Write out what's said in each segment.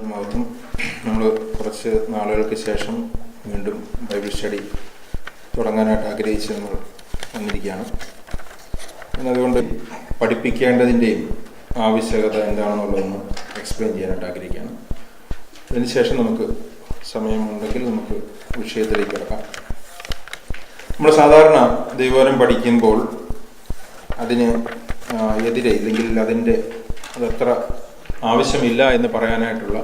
ദൈവനാമത്തിന് നമ്മൾ കുറച്ച് നാളുകൾക്ക് ശേഷം വീണ്ടും ബൈബിൾ സ്റ്റഡി തുടങ്ങാനായിട്ട് ആഗ്രഹിച്ച് നമ്മൾ വന്നിരിക്കുകയാണ്. അതുകൊണ്ട് പഠിപ്പിക്കേണ്ടതിൻ്റെയും ആവശ്യകത എന്താണെന്നുള്ളതൊന്ന് എക്സ്പ്ലെയിൻ ചെയ്യാനായിട്ട് ആഗ്രഹിക്കുകയാണ്. അതിനുശേഷം നമുക്ക് സമയമുണ്ടെങ്കിൽ നമുക്ക് വിഷയത്തിലേക്ക് കിടക്കാം. നമ്മൾ സാധാരണ ദൈവവചനം പഠിക്കുമ്പോൾ അതിന് എതിരെ ഇല്ലെങ്കിൽ അതത്ര ആവശ്യമില്ല എന്ന് പറയാനായിട്ടുള്ള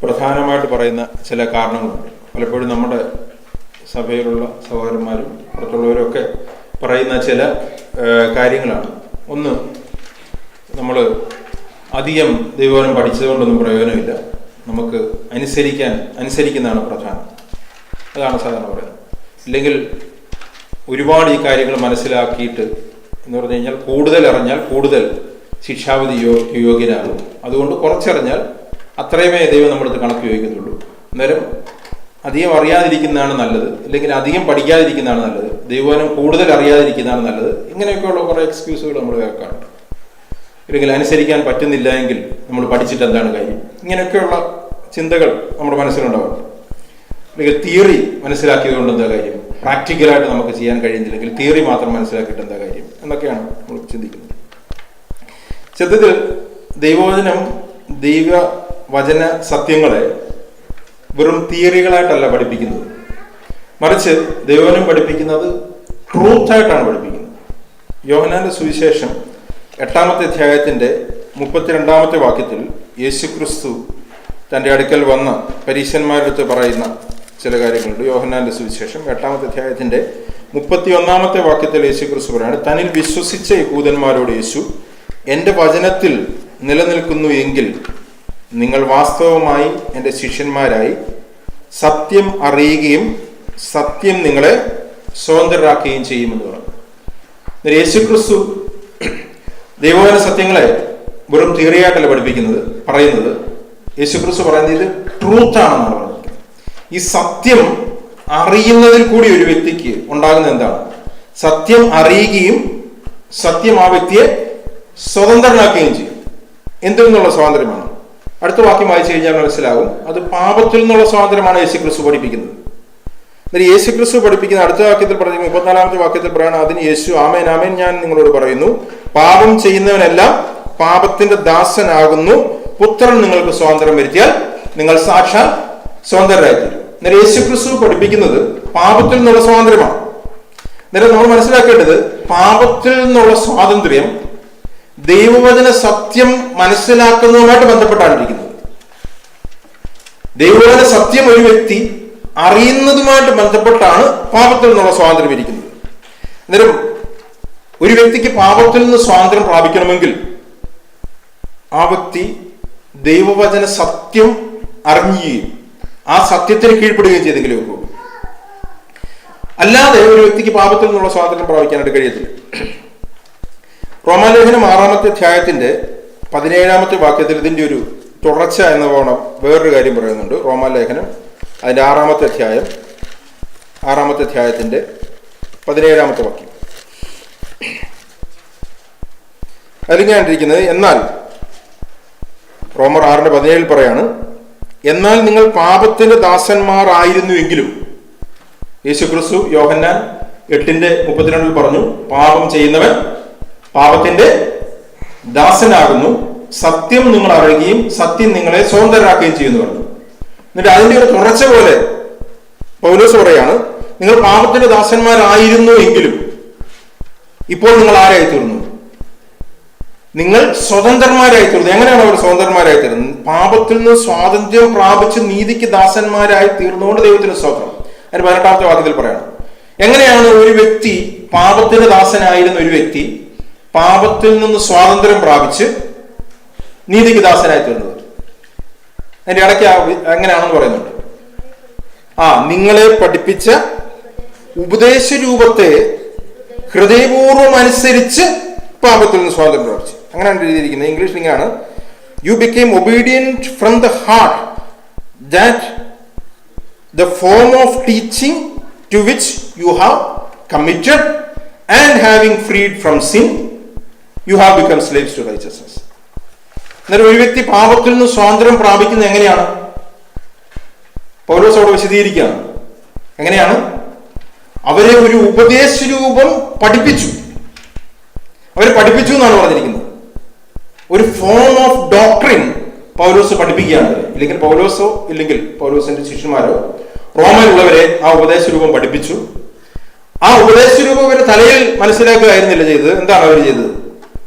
പ്രധാനമായിട്ട് പറയുന്ന ചില കാരണങ്ങളുണ്ട്. പലപ്പോഴും നമ്മുടെ സഭയിലുള്ള സഹോദരന്മാരും പുറത്തുള്ളവരൊക്കെ പറയുന്ന ചില കാര്യങ്ങളാണ്. ഒന്ന്, നമ്മൾ അധികം ദൈവവചനം പഠിച്ചതുകൊണ്ടൊന്നും പ്രയോജനമില്ല, നമുക്ക് അനുസരിക്കുന്നതാണ് പ്രധാനം. അതാണ് സാധാരണ പറയുന്നത്. ഇല്ലെങ്കിൽ ഒരുപാട് ഈ കാര്യങ്ങൾ മനസ്സിലാക്കിയിട്ട് എന്ന് പറഞ്ഞു കഴിഞ്ഞാൽ കൂടുതൽ അറിഞ്ഞാൽ കൂടുതൽ ശിക്ഷാവിധി യോഗ്യനാകും. അതുകൊണ്ട് കുറച്ചറിഞ്ഞാൽ അത്രയുമേ ദൈവം നമ്മളടുത്ത് കണക്ക് ചോദിക്കത്തുള്ളൂ. അന്നേരം അധികം അറിയാതിരിക്കുന്നതാണ് നല്ലത്, അല്ലെങ്കിൽ അധികം പഠിക്കാതിരിക്കുന്നതാണ് നല്ലത്, ദൈവവചനം കൂടുതൽ അറിയാതിരിക്കുന്നതാണ് നല്ലത്. ഇങ്ങനെയൊക്കെയുള്ള കുറേ എക്സ്ക്യൂസുകൾ നമ്മൾ കേൾക്കാറുണ്ട്. അല്ലെങ്കിൽ അനുസരിക്കാൻ പറ്റുന്നില്ല എങ്കിൽ നമ്മൾ പഠിച്ചിട്ട് എന്താണ് കാര്യം, ഇങ്ങനെയൊക്കെയുള്ള ചിന്തകൾ നമ്മുടെ മനസ്സിലുണ്ടാവും. അല്ലെങ്കിൽ തിയറി മനസ്സിലാക്കിയത് കൊണ്ട് എന്താ കാര്യം, പ്രാക്ടിക്കലായിട്ട് നമുക്ക് ചെയ്യാൻ കഴിയുന്നില്ലെങ്കിൽ തിയറി മാത്രം മനസ്സിലാക്കിയിട്ട് എന്താ കാര്യം എന്നൊക്കെയാണ് നമ്മൾ ചിന്തിക്കുന്നത്. സത്യത്തിൽ ദൈവവചനം ദൈവവചന സത്യങ്ങളെ വെറും തിയറികളായിട്ടല്ല പഠിപ്പിക്കുന്നത്, മറിച്ച് ദൈവവചനം പഠിപ്പിക്കുന്നത് ട്രൂത്തായിട്ടാണ് പഠിപ്പിക്കുന്നത്. യോഹന്നാന്റെ സുവിശേഷം 8-ാമത്തെ അധ്യായത്തിന്റെ 32-ാമത്തെ വാക്യത്തിൽ യേശുക്രിസ്തു തൻ്റെ അടുക്കൽ വന്ന പരീശന്മാരുടെ അടുത്ത് പറയുന്ന ചില കാര്യങ്ങളുണ്ട്. യോഹന്നാന്റെ സുവിശേഷം 8-ാമത്തെ അധ്യായത്തിന്റെ 31-ാമത്തെ വാക്യത്തിൽ യേശുക്രിസ്തു പറയാണ്, തന്നിൽ വിശ്വസിച്ച യഹൂദന്മാരോട് യേശു, എൻ്റെ വചനത്തിൽ നിലനിൽക്കുന്നു എങ്കിൽ നിങ്ങൾ വാസ്തവമായി എൻ്റെ ശിഷ്യന്മാരായി സത്യം അറിയുകയും സത്യം നിങ്ങളെ സ്വതന്ത്രരാക്കുകയും ചെയ്യുമെന്ന് പറഞ്ഞു. യേശുക്രിസ്തു ദൈവവചന സത്യങ്ങളെ വെറും തിയറിയായിട്ടല്ല പറയുന്നത്. യേശുക്രിസ്തു പറയുന്നത് ഇത് ട്രൂത്ത് ആണെന്നാണ് പറഞ്ഞത്. ഈ സത്യം അറിയുന്നതിൽ കൂടി ഒരു വ്യക്തിക്ക് ഉണ്ടാകുന്ന എന്താണ്? സത്യം അറിയുകയും സത്യം ആ വ്യക്തിയെ സ്വതന്ത്രനാക്കുകയും ചെയ്യും. എന്തിൽ നിന്നുള്ള സ്വാതന്ത്ര്യമാണ്? അടുത്ത വാക്യം വായിച്ചു കഴിഞ്ഞാൽ മനസ്സിലാകും. അത് പാപത്തിൽ നിന്നുള്ള സ്വാതന്ത്ര്യമാണ് യേശുക്രിസ്തു പഠിപ്പിക്കുന്നത്. എന്നിട്ട് യേശുക്രിസ്തു പഠിപ്പിക്കുന്ന അടുത്ത വാക്യത്തിൽ പറഞ്ഞു, 34-ാമത്തെ വാക്യത്തിൽ പറയണം, അതിന് യേശു, ആമേൻ ആമേൻ ഞാൻ നിങ്ങളോട് പറയുന്നു, പാപം ചെയ്യുന്നവനെല്ലാം പാപത്തിന്റെ ദാസനാകുന്നു. പുത്രൻ നിങ്ങൾക്ക് സ്വാതന്ത്ര്യം വരുത്തിയാൽ നിങ്ങൾ സാക്ഷാൽ സ്വതന്ത്രരായിത്തീരും. എന്നിട്ട് യേശുക്രിസ്തു പഠിപ്പിക്കുന്നത് പാപത്തിൽ നിന്നുള്ള സ്വാതന്ത്ര്യമാണ്. എന്നിട്ട് നമ്മൾ മനസ്സിലാക്കേണ്ടത്, പാപത്തിൽ നിന്നുള്ള സ്വാതന്ത്ര്യം ദൈവവചന സത്യം മനസ്സിലാക്കുന്നതുമായിട്ട് ബന്ധപ്പെട്ടാണ് ഇരിക്കുന്നത്. ദൈവവചന സത്യം ഒരു വ്യക്തി അറിയുന്നതുമായിട്ട് ബന്ധപ്പെട്ടാണ് പാപത്തിൽ നിന്നുള്ള സ്വാതന്ത്ര്യം ഇരിക്കുന്നത്. അന്നേരം ഒരു വ്യക്തിക്ക് പാപത്തിൽ നിന്ന് സ്വാതന്ത്ര്യം പ്രാപിക്കണമെങ്കിൽ ആ വ്യക്തി ദൈവവചന സത്യം അറിയുകയും ആ സത്യത്തിന് കീഴ്പ്പെടുകയും ചെയ്തെങ്കിലും ഒക്കൂ. അല്ലാതെ ഒരു വ്യക്തിക്ക് പാപത്തിൽ നിന്നുള്ള സ്വാതന്ത്ര്യം പ്രാപിക്കാനായിട്ട് കഴിയത്തില്ല. റോമാലേഖനം 6-ാമത്തെ അധ്യായത്തിന്റെ 17-ാമത്തെ വാക്യത്തിൽ ഇതിന്റെ ഒരു തുടർച്ച എന്ന പോണം വേറൊരു കാര്യം പറയുന്നുണ്ട്. റോമാലേഖനം അതിന്റെ 6-ാമത്തെ അധ്യായത്തിന്റെ 17-ാമത്തെ വാക്യം അതിലിങ്ങാണ്ടിരിക്കുന്നത്, എന്നാൽ റോമർ 6:17 പറയാണ്, എന്നാൽ നിങ്ങൾ പാപത്തിന്റെ ദാസന്മാർ ആയിരുന്നുവെങ്കിലും. യേശുക്രിസ്തു യോഹന്നാൻ 8:32 പറഞ്ഞു, പാപം ചെയ്യുന്നവൻ പാപത്തിന്റെ ദാസനാകുന്നു, സത്യം നിങ്ങൾ അറിയുകയും സത്യം നിങ്ങളെ സ്വതന്ത്രരാക്കുകയും ചെയ്യുന്നു പറഞ്ഞു. എന്നിട്ട് അതിന്റെ ഒരു തുടർച്ച പോലെ പൗലോസ് പറയാണ്, നിങ്ങൾ പാപത്തിന്റെ ദാസന്മാരായിരുന്നു എങ്കിലും ഇപ്പോൾ നിങ്ങൾ ആരായി തീർന്നു? നിങ്ങൾ സ്വതന്ത്രന്മാരായി തീർന്നു. എങ്ങനെയാണ് അവർ സ്വതന്ത്രന്മാരായി തീർന്നത്? പാപത്തിൽ നിന്ന് സ്വാതന്ത്ര്യം പ്രാപിച്ച് നീതിക്ക് ദാസന്മാരായി തീർന്നുകൊണ്ട് ദൈവത്തിന് സ്തോത്രം. അതിന് 18-ാമത്തെ വാക്യത്തിൽ പറയണം, എങ്ങനെയാണ് ഒരു വ്യക്തി, പാപത്തിന്റെ ദാസനായിരുന്ന ഒരു വ്യക്തി പാപത്തിൽ നിന്ന് സ്വാതന്ത്ര്യം പ്രാപിച്ച് നീതിക്ക് ദാസനായി തീർന്നത്? അതിന്റെ ഇടയ്ക്ക് എങ്ങനെയാണെന്ന് പറയുന്നുണ്ട്. നിങ്ങളെ പഠിപ്പിച്ച ഉപദേശ രൂപത്തെ ഹൃദയപൂർവ്വം അനുസരിച്ച് പാപത്തിൽ നിന്ന് സ്വാതന്ത്ര്യം പ്രാപിച്ചു. അങ്ങനെയാണ് എഴുതിയിരിക്കുന്നത്. ഇംഗ്ലീഷിൽ ഇങ്ങനെയാണ്, you become obedient from the heart that the form of teaching to which you have committed and having freed from sin you have become slaves to righteousness. എന്നാൽ ഒരു വ്യക്തി പാപത്തിൽ നിന്ന് സ്വാതന്ത്ര്യം പ്രാപിക്കുന്നത് എങ്ങനെയാണ്? പൗലോസ് അവിടെ വിശദീകരിക്കുകയാണ്. എങ്ങനെയാണ്? അവരെ ഒരു ഉപദേശരൂപം പഠിപ്പിച്ചു. അവരെ പഠിപ്പിച്ചു എന്നാണ് പറഞ്ഞിരിക്കുന്നത്. ഒരു ഫോം ഓഫ് ഡോക്ട്രിൻ പൗലോസ് പഠിപ്പിക്കുകയാണ്. ഇല്ലെങ്കിൽ പൗലോസോ ഇല്ലെങ്കിൽ പൗലോസിന്റെ ശിഷ്യന്മാരോ റോമയിലുള്ളവരെ ആ ഉപദേശരൂപം പഠിപ്പിച്ചു. ആ ഉപദേശരൂപം അവരുടെ തലയിൽ മനസ്സിലാക്കുകയായിരുന്നില്ല ചെയ്തത്. എന്താണ് അവർ ചെയ്തത്?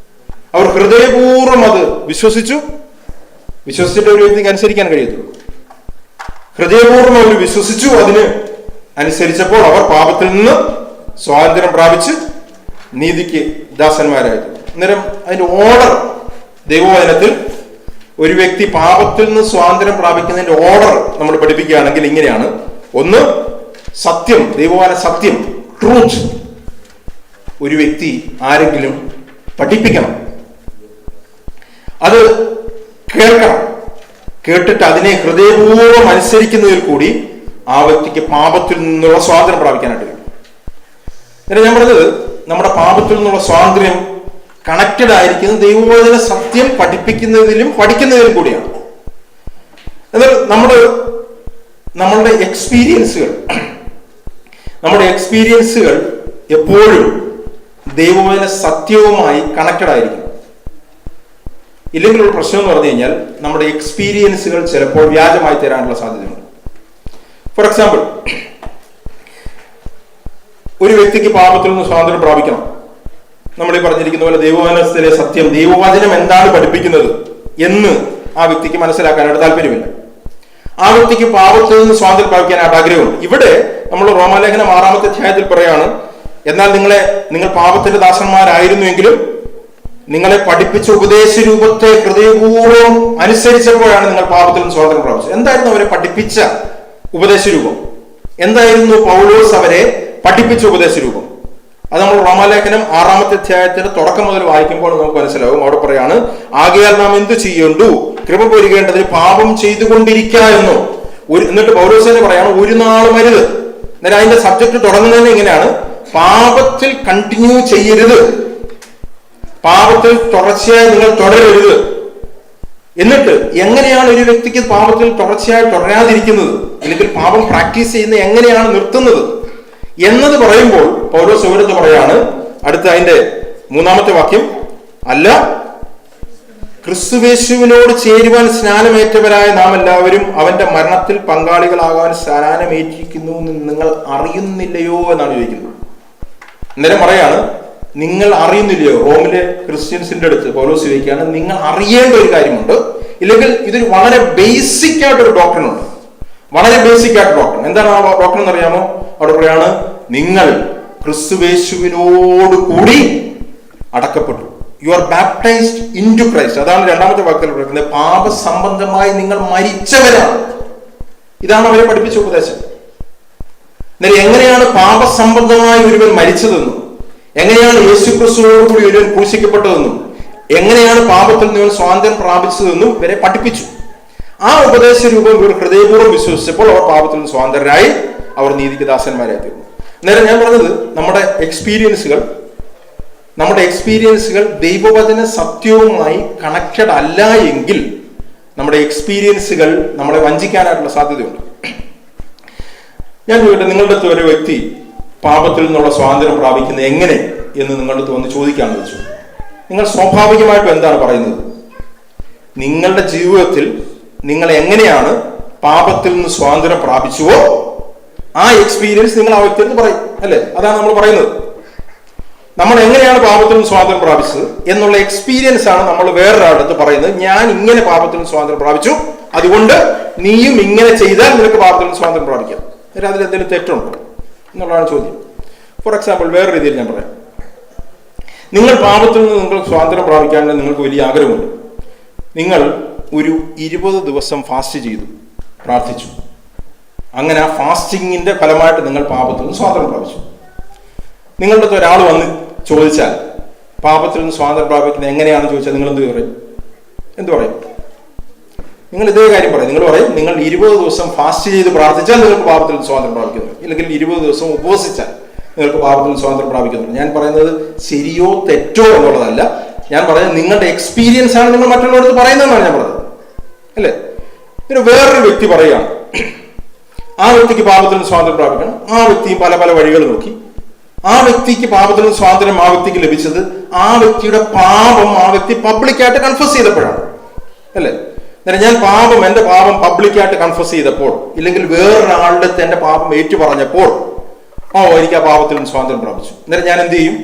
അവർ ഹൃദയപൂർവ്വം അത് വിശ്വസിച്ചു. വിശ്വസിച്ചിട്ട് ഒരു വ്യക്തിക്ക് അനുസരിക്കാൻ കഴിയത്തുള്ളൂ. ഹൃദയപൂർവ്വം അവർ വിശ്വസിച്ചു. അതിന് അനുസരിച്ചപ്പോൾ അവർ പാപത്തിൽ നിന്ന് സ്വാതന്ത്ര്യം പ്രാപിച്ച് നീതിക്ക് ദാസന്മാരായിരുന്നു. അന്നേരം അതിന്റെ ഓർഡർ ദൈവവചനത്തിൽ ഒരു വ്യക്തി പാപത്തിൽ നിന്ന് സ്വാതന്ത്ര്യം പ്രാപിക്കുന്നതിന്റെ ഓർഡർ നമ്മൾ പഠിപ്പിക്കുകയാണെങ്കിൽ ഇങ്ങനെയാണ്. ഒന്ന്, സത്യം, ദൈവവചന സത്യം, ട്രൂത്ത് ഒരു വ്യക്തി ആരെങ്കിലും പഠിപ്പിക്കണം. അത് കേൾക്കണം. കേട്ടിട്ട് അതിനെ ഹൃദയപൂർവ്വം അനുസരിക്കുന്നതിൽ കൂടി ആ വ്യക്തിക്ക് പാപത്തിൽ നിന്നുള്ള സ്വാതന്ത്ര്യം പ്രാപിക്കാനായിട്ട് കഴിയും. എന്നിട്ട് ഞാൻ പറഞ്ഞത്, നമ്മുടെ പാപത്തിൽ നിന്നുള്ള സ്വാതന്ത്ര്യം കണക്റ്റഡ് ആയിരിക്കുന്നത് ദൈവവചന സത്യം പഠിപ്പിക്കുന്നതിലും പഠിക്കുന്നതിലും കൂടിയാണ്. എന്നാൽ നമ്മളുടെ എക്സ്പീരിയൻസുകൾ എപ്പോഴും ദൈവവചന സത്യവുമായി കണക്റ്റഡ് ആയിരിക്കും. ഇല്ലെങ്കിലുള്ള പ്രശ്നം എന്ന് പറഞ്ഞു കഴിഞ്ഞാൽ നമ്മുടെ എക്സ്പീരിയൻസുകൾ ചിലപ്പോൾ വ്യാജമായി തരാനുള്ള സാധ്യതയുണ്ട്. ഫോർ എക്സാമ്പിൾ, ഒരു വ്യക്തിക്ക് പാപത്തിൽ നിന്ന് സ്വാതന്ത്ര്യം പ്രാപിക്കണം. നമ്മൾ ഈ പറഞ്ഞിരിക്കുന്ന പോലെ ദൈവവചനത്തിലെ സത്യം, ദൈവവചനം എന്താണ് പഠിപ്പിക്കുന്നത് എന്ന് ആ വ്യക്തിക്ക് മനസ്സിലാക്കാനായിട്ട് താല്പര്യമില്ല. ആ വ്യക്തിക്ക് പാപത്തിൽ നിന്ന് സ്വാതന്ത്ര്യം പ്രാപിക്കാനായിട്ട് ആഗ്രഹമുണ്ട്. ഇവിടെ നമ്മൾ റോമാലേഖനം 6-ാമത്തെ അധ്യായത്തിൽ പറയാണ്, എന്നാൽ നിങ്ങൾ പാപത്തിന്റെ ദാസന്മാരായിരുന്നുവെങ്കിലും നിങ്ങളെ പഠിപ്പിച്ച ഉപദേശ രൂപത്തെ ഹൃദയപൂർവ്വം അനുസരിച്ചപ്പോഴാണ് നിങ്ങൾ പാപത്തിൽ നിന്ന് സ്വാതന്ത്ര്യം പ്രാപിച്ചത്. എന്തായിരുന്നു അവരെ പഠിപ്പിച്ച ഉപദേശ രൂപം? എന്തായിരുന്നു പൗലോസ് അവരെ പഠിപ്പിച്ച ഉപദേശ രൂപം? അത് നമ്മൾ റോമാലേഖനം 6-ാമത്തെ അധ്യായത്തിന്റെ തുടക്കം മുതൽ വായിക്കുമ്പോൾ നമുക്ക് മനസ്സിലാവും. അവിടെ പറയാണ്, ആകയാൽ നാം എന്ത് ചെയ്യേണ്ടു? കൃപ പൊരുകേണ്ടതിന് പാപം ചെയ്തുകൊണ്ടിരിക്കുക എന്നോ. എന്നിട്ട് പൗലോസ് തന്നെ പറയാണ്, ഒരു നാളും അരുത്. എന്നാൽ അതിന്റെ സബ്ജക്ട് തുടങ്ങുന്നതിന് ഇങ്ങനെയാണ്, പാപത്തിൽ കണ്ടിന്യൂ ചെയ്യരുത്, പാപത്തിൽ തുടർച്ചയായി നിങ്ങൾ തുടരരുത്. എന്നിട്ട് എങ്ങനെയാണ് ഒരു വ്യക്തിക്ക് പാപത്തിൽ തുടർച്ചയായി തുടരാതിരിക്കുന്നത്, അല്ലെങ്കിൽ പാപം പ്രാക്ടീസ് ചെയ്യുന്നത് എങ്ങനെയാണ് നിർത്തുന്നത് എന്നത് പറയുമ്പോൾ പൗലോസ് ഓരോന്ന് പറയാണ്. അടുത്ത അതിന്റെ 3-ാമത്തെ വാക്യം, അല്ല ക്രിസ്തുയേശുവിനോട് ചേരുവാൻ സ്നാനമേറ്റവരായ നാം എല്ലാവരും അവന്റെ മരണത്തിൽ പങ്കാളികളാകാൻ സ്നാനമേറ്റിരിക്കുന്നു എന്ന് നിങ്ങൾ അറിയുന്നില്ലയോ എന്നാണ് ചോദിക്കുന്നത്. അന്നേരം പറയാണ്, നിങ്ങൾ അറിയുന്നില്ലയോ? റോമിലെ ക്രിസ്ത്യൻസിന്റെ അടുത്ത് പൗലോസ് ചോദിക്കുകയാണ്, നിങ്ങൾ അറിയേണ്ട ഒരു കാര്യമുണ്ട്. ഇല്ലെങ്കിൽ ഇതൊരു വളരെ ബേസിക് ആയിട്ടൊരു ഡോക്ടറിൻ ഉണ്ട്. വളരെ ബേസിക് ആയിട്ട് ഡോക്ടറിൻ. എന്താണ് ആ ഡോക്ടറിൻ എന്നറിയാമോ? അവിടെ പറയാണ്, നിങ്ങൾ ക്രിസ്തുയേശുവിനോട് കൂടി അടക്കപ്പെട്ടു. You are baptized into Christ. അതാണ് 2-ാമത്തെ വാക്യത്തിൽ പറയുന്നത്, പാപസംബന്ധമായി നിങ്ങൾ മരിച്ചവരാണ്. ഇതാണ് അവരെ പഠിപ്പിച്ച ഉപദേശം. എന്നാൽ എങ്ങനെയാണ് പാപസംബന്ധമായി ഒരുവൻ മരിച്ചതെന്നും, എങ്ങനെയാണ് യേശുക്രിസ്തുവോട് കൂടി ഒരുവൻ ക്രൂശിക്കപ്പെട്ടതെന്നും, എങ്ങനെയാണ് പാപത്തിൽ നിന്ന് സ്വാതന്ത്ര്യം പ്രാപിച്ചതെന്നും ഇവരെ പഠിപ്പിച്ചു. ആ ഉപദേശ രൂപം ഇവർ ഹൃദയപൂർവ്വം വിശ്വസിച്ചപ്പോൾ അവർ പാപത്തിൽ നിന്ന് സ്വാതന്ത്ര്യരായി, അവർ നീതിക്ക് ദാസന്മാരായി തീർന്നു. നേരെ ഞാൻ പറഞ്ഞത്, നമ്മുടെ എക്സ്പീരിയൻസുകൾ ദൈവവചന സത്യവുമായി കണക്റ്റഡ് അല്ല എങ്കിൽ നമ്മുടെ എക്സ്പീരിയൻസുകൾ നമ്മളെ വഞ്ചിക്കാനായിട്ടുള്ള സാധ്യതയുണ്ട്. ഞാൻ ചോദിക്കട്ടെ, നിങ്ങളുടെ അടുത്ത് ഒരു വ്യക്തി പാപത്തിൽ നിന്നുള്ള സ്വാതന്ത്ര്യം പ്രാപിക്കുന്നത് എങ്ങനെ എന്ന് നിങ്ങളുടെ അടുത്ത് വന്ന് ചോദിക്കാമെന്ന് വെച്ചു. നിങ്ങൾ സ്വാഭാവികമായിട്ടും എന്താണ് പറയുന്നത്? നിങ്ങളുടെ ജീവിതത്തിൽ നിങ്ങൾ എങ്ങനെയാണ് പാപത്തിൽ നിന്ന് സ്വാതന്ത്ര്യം പ്രാപിച്ചുവോ ആ എക്സ്പീരിയൻസ് നിങ്ങൾ ആ വ്യക്തിയെടുത്ത് പറയും, അല്ലേ? അതാണ് നമ്മൾ പറയുന്നത്. നമ്മൾ എങ്ങനെയാണ് പാപത്തിൽ നിന്ന് സ്വാതന്ത്ര്യം പ്രാപിച്ചത് എന്നുള്ള എക്സ്പീരിയൻസ് ആണ് നമ്മൾ വേറൊരാളടുത്ത് പറയുന്നത്. ഞാൻ ഇങ്ങനെ പാപത്തിൽ നിന്ന് സ്വാതന്ത്ര്യം പ്രാപിച്ചു, അതുകൊണ്ട് നീയും ഇങ്ങനെ ചെയ്താൽ നിനക്ക് പാപത്തിൽ നിന്ന് സ്വാതന്ത്ര്യം പ്രാപിക്കാം. അതിൽ എന്തെങ്കിലും തെറ്റുണ്ടോ എന്നുള്ളതാണ് ചോദ്യം. ഫോർ എക്സാമ്പിൾ, വേറെ രീതിയിൽ ഞാൻ പറയാം. നിങ്ങൾ പാപത്തിൽ നിന്ന് നിങ്ങൾക്ക് സ്വാതന്ത്ര്യം പ്രാപിക്കാൻ നിങ്ങൾക്ക് വലിയ ആഗ്രഹമുണ്ട്. നിങ്ങൾ ഒരു 20 ദിവസം ഫാസ്റ്റ് ചെയ്തു, പ്രാർത്ഥിച്ചു. അങ്ങനെ ആ ഫാസ്റ്റിങ്ങിന്റെ ഫലമായിട്ട് നിങ്ങൾ പാപത്തിൽ നിന്ന് സ്വാതന്ത്ര്യം പ്രാപിച്ചു. നിങ്ങളുടെ അടുത്ത് ഒരാൾ വന്ന് ചോദിച്ചാൽ പാപത്തിൽ നിന്ന് സ്വാതന്ത്ര്യം പ്രാപിക്കുന്നത് എങ്ങനെയാണെന്ന് ചോദിച്ചാൽ നിങ്ങൾ എന്ത് പറയും? നിങ്ങൾ ഇതേ കാര്യം പറയും. നിങ്ങൾ പറയും, നിങ്ങൾ 20 ദിവസം ഫാസ്റ്റ് ചെയ്ത് പ്രാർത്ഥിച്ചാൽ നിങ്ങൾക്ക് പാപത്തിൽ നിന്ന് സ്വാതന്ത്ര്യം പ്രാപിക്കുന്നു, ഇല്ലെങ്കിൽ 20 ദിവസം ഉപവസിച്ചാൽ നിങ്ങൾക്ക് പാപത്തിൽ നിന്ന് സ്വാതന്ത്ര്യം പ്രാപിക്കുന്നു. ഞാൻ പറയുന്നത് ശരിയോ തെറ്റോ എന്നുള്ളതല്ല. ഞാൻ പറഞ്ഞത് നിങ്ങളുടെ എക്സ്പീരിയൻസ് ആണ് നിങ്ങൾ മറ്റുള്ളവർക്ക് പറയുന്നതെന്നാണ് ഞാൻ പറഞ്ഞത്, അല്ലേ? പിന്നെ വേറൊരു വ്യക്തി പറയുകയാണ്, ആ വ്യക്തിക്ക് പാപത്തിൽ നിന്ന് സ്വാതന്ത്ര്യം പ്രാപിക്കണം. ആ വ്യക്തിയും പല പല വഴികൾ നോക്കി. ആ വ്യക്തിക്ക് പാപത്തിൽ നിന്ന് സ്വാതന്ത്ര്യം ആ വ്യക്തിക്ക് ലഭിച്ചത് ആ വ്യക്തിയുടെ പാപം ആ വ്യക്തി പബ്ലിക്കായിട്ട് കൺഫസ് ചെയ്തപ്പോഴാണ്, അല്ലേ? ഞാൻ എന്റെ പാപം പബ്ലിക്കായിട്ട് കൺഫസ് ചെയ്തപ്പോൾ, ഇല്ലെങ്കിൽ വേറൊരാളുടെ എന്റെ പാപം ഏറ്റു പറഞ്ഞപ്പോൾ, എനിക്ക് ആ പാപത്തിൽ നിന്ന് സ്വാതന്ത്ര്യം പ്രാപിച്ചു. അന്നേരം ഞാൻ എന്ത് ചെയ്യും?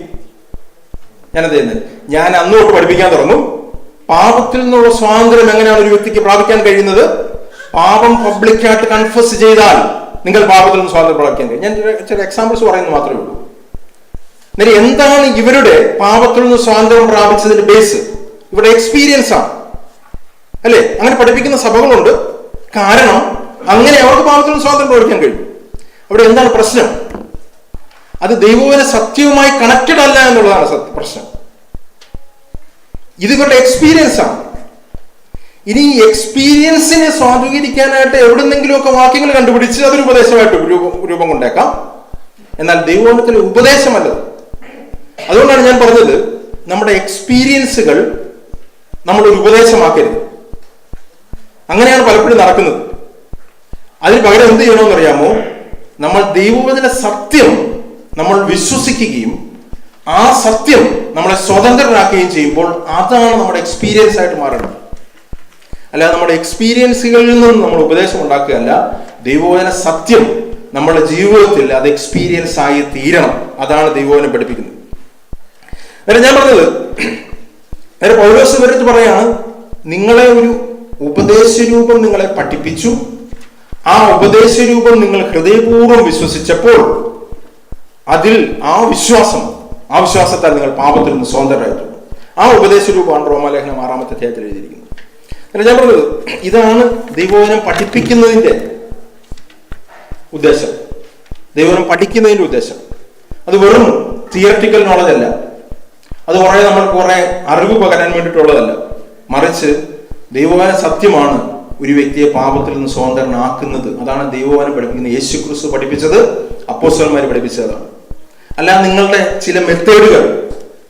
ഞാൻ അന്നോട്ട് പഠിപ്പിക്കാൻ തുടങ്ങും, പാപത്തിൽ നിന്നുള്ള സ്വാതന്ത്ര്യം എങ്ങനെയാണ് ഒരു വ്യക്തിക്ക് പ്രാപിക്കാൻ കഴിയുന്നത്? പാപം പബ്ലിക്കായിട്ട് കൺഫസ് ചെയ്താൽ നിങ്ങൾ പാപത്തിൽ നിന്ന് സ്വാതന്ത്ര്യം പ്രാപിക്കാൻ കഴിയും. ഞാൻ ചില എക്സാമ്പിൾസ് പറയുന്നത് മാത്രമേ ഉള്ളൂ. എന്താണ് ഇവരുടെ പാപത്തിൽ നിന്ന് സ്വാതന്ത്ര്യം പ്രാപിച്ചതിന്റെ ബേസ്? ഇവിടെ എക്സ്പീരിയൻസ് ആണ്, അല്ലെ? അങ്ങനെ പഠിപ്പിക്കുന്ന സഭകളുണ്ട്. കാരണം അങ്ങനെ അവർക്ക് പാപത്തിൽ നിന്ന് സ്വാതന്ത്ര്യം പ്രാപിക്കാൻ കഴിയും. അവിടെ എന്താണ് പ്രശ്നം? അത് ദൈവവചന സത്യവുമായി കണക്റ്റഡ് അല്ല എന്നുള്ളതാണ് പ്രശ്നം. ഇത് ഇവരുടെ എക്സ്പീരിയൻസ് ആണ്. ഇനി ഈ എക്സ്പീരിയൻസിനെ സ്വാധീനിക്കാനായിട്ട് എവിടെന്നെങ്കിലുമൊക്കെ വാക്യങ്ങൾ കണ്ടുപിടിച്ച് അതൊരു ഉപദേശമായിട്ട് രൂപം കൊണ്ടേക്കാം. എന്നാൽ ദൈവവചനത്തിലെ ഉപദേശമല്ലത്. അതുകൊണ്ടാണ് ഞാൻ പറഞ്ഞത്, നമ്മുടെ എക്സ്പീരിയൻസുകൾ നമ്മളൊരു ഉപദേശമാക്കരുത്. അങ്ങനെയാണ് പലപ്പോഴും നടക്കുന്നത്. അതിന് പകരം എന്ത് ചെയ്യണമെന്ന് അറിയാമോ? നമ്മൾ ദൈവവചന സത്യം നമ്മൾ വിശ്വസിക്കുകയും ആ സത്യം നമ്മളെ സ്വതന്ത്രരാക്കുകയും ചെയ്യുമ്പോൾ അതാണ് നമ്മുടെ എക്സ്പീരിയൻസ് ആയിട്ട് മാറേണ്ടത്. അല്ലാതെ നമ്മുടെ എക്സ്പീരിയൻസുകളിൽ നിന്നും നമ്മൾ ഉപദേശം ഉണ്ടാക്കുകയല്ല. ദൈവവചന സത്യം നമ്മുടെ ജീവിതത്തിൽ അത് എക്സ്പീരിയൻസ് ആയി തീരണം. അതാണ് ദൈവവചനം പഠിപ്പിക്കുന്നത്. ഞാൻ പറഞ്ഞത്, പൗലോസ് വരച്ച് പറയാണ്, നിങ്ങളെ ഒരു ഉപദേശരൂപം നിങ്ങളെ പഠിപ്പിച്ചു, ആ ഉപദേശരൂപം നിങ്ങൾ ഹൃദയപൂർവ്വം വിശ്വസിച്ചപ്പോൾ അതിൽ ആ വിശ്വാസത്താൽ നിങ്ങൾ പാപത്തിൽ നിന്ന് സ്വതന്ത്രരായിട്ടുണ്ട്. ആ ഉപദേശരൂപമാണ് റോമാലേഖനം 6-ാമത്തെ അധ്യായത്തിൽ എഴുതിയിരിക്കുന്നത്. ഞാൻ പറഞ്ഞത്, ഇതാണ് ദൈവവചനം പഠിപ്പിക്കുന്നതിന്റെ ഉദ്ദേശം. ദൈവവചനം പഠിക്കുന്നതിന്റെ ഉദ്ദേശം അത് വെറും തിയററ്റിക്കൽ നോളജ് അല്ല, അത് നമ്മൾ കുറെ അറിവ് പകരാൻ വേണ്ടിയിട്ടുള്ളതല്ല. മറിച്ച് ദൈവവചന സത്യമാണ് ഒരു വ്യക്തിയെ പാപത്തിൽ നിന്ന് സ്വതന്ത്രനാക്കുന്നത്. അതാണ് ദൈവവചനം പഠിപ്പിക്കുന്നത്. യേശുക്രിസ്തു പഠിപ്പിച്ചത്, അപ്പോസ്തലന്മാർ പഠിപ്പിച്ചതാണ്. അല്ലാതെ നിങ്ങളുടെ ചില മെത്തേഡുകൾ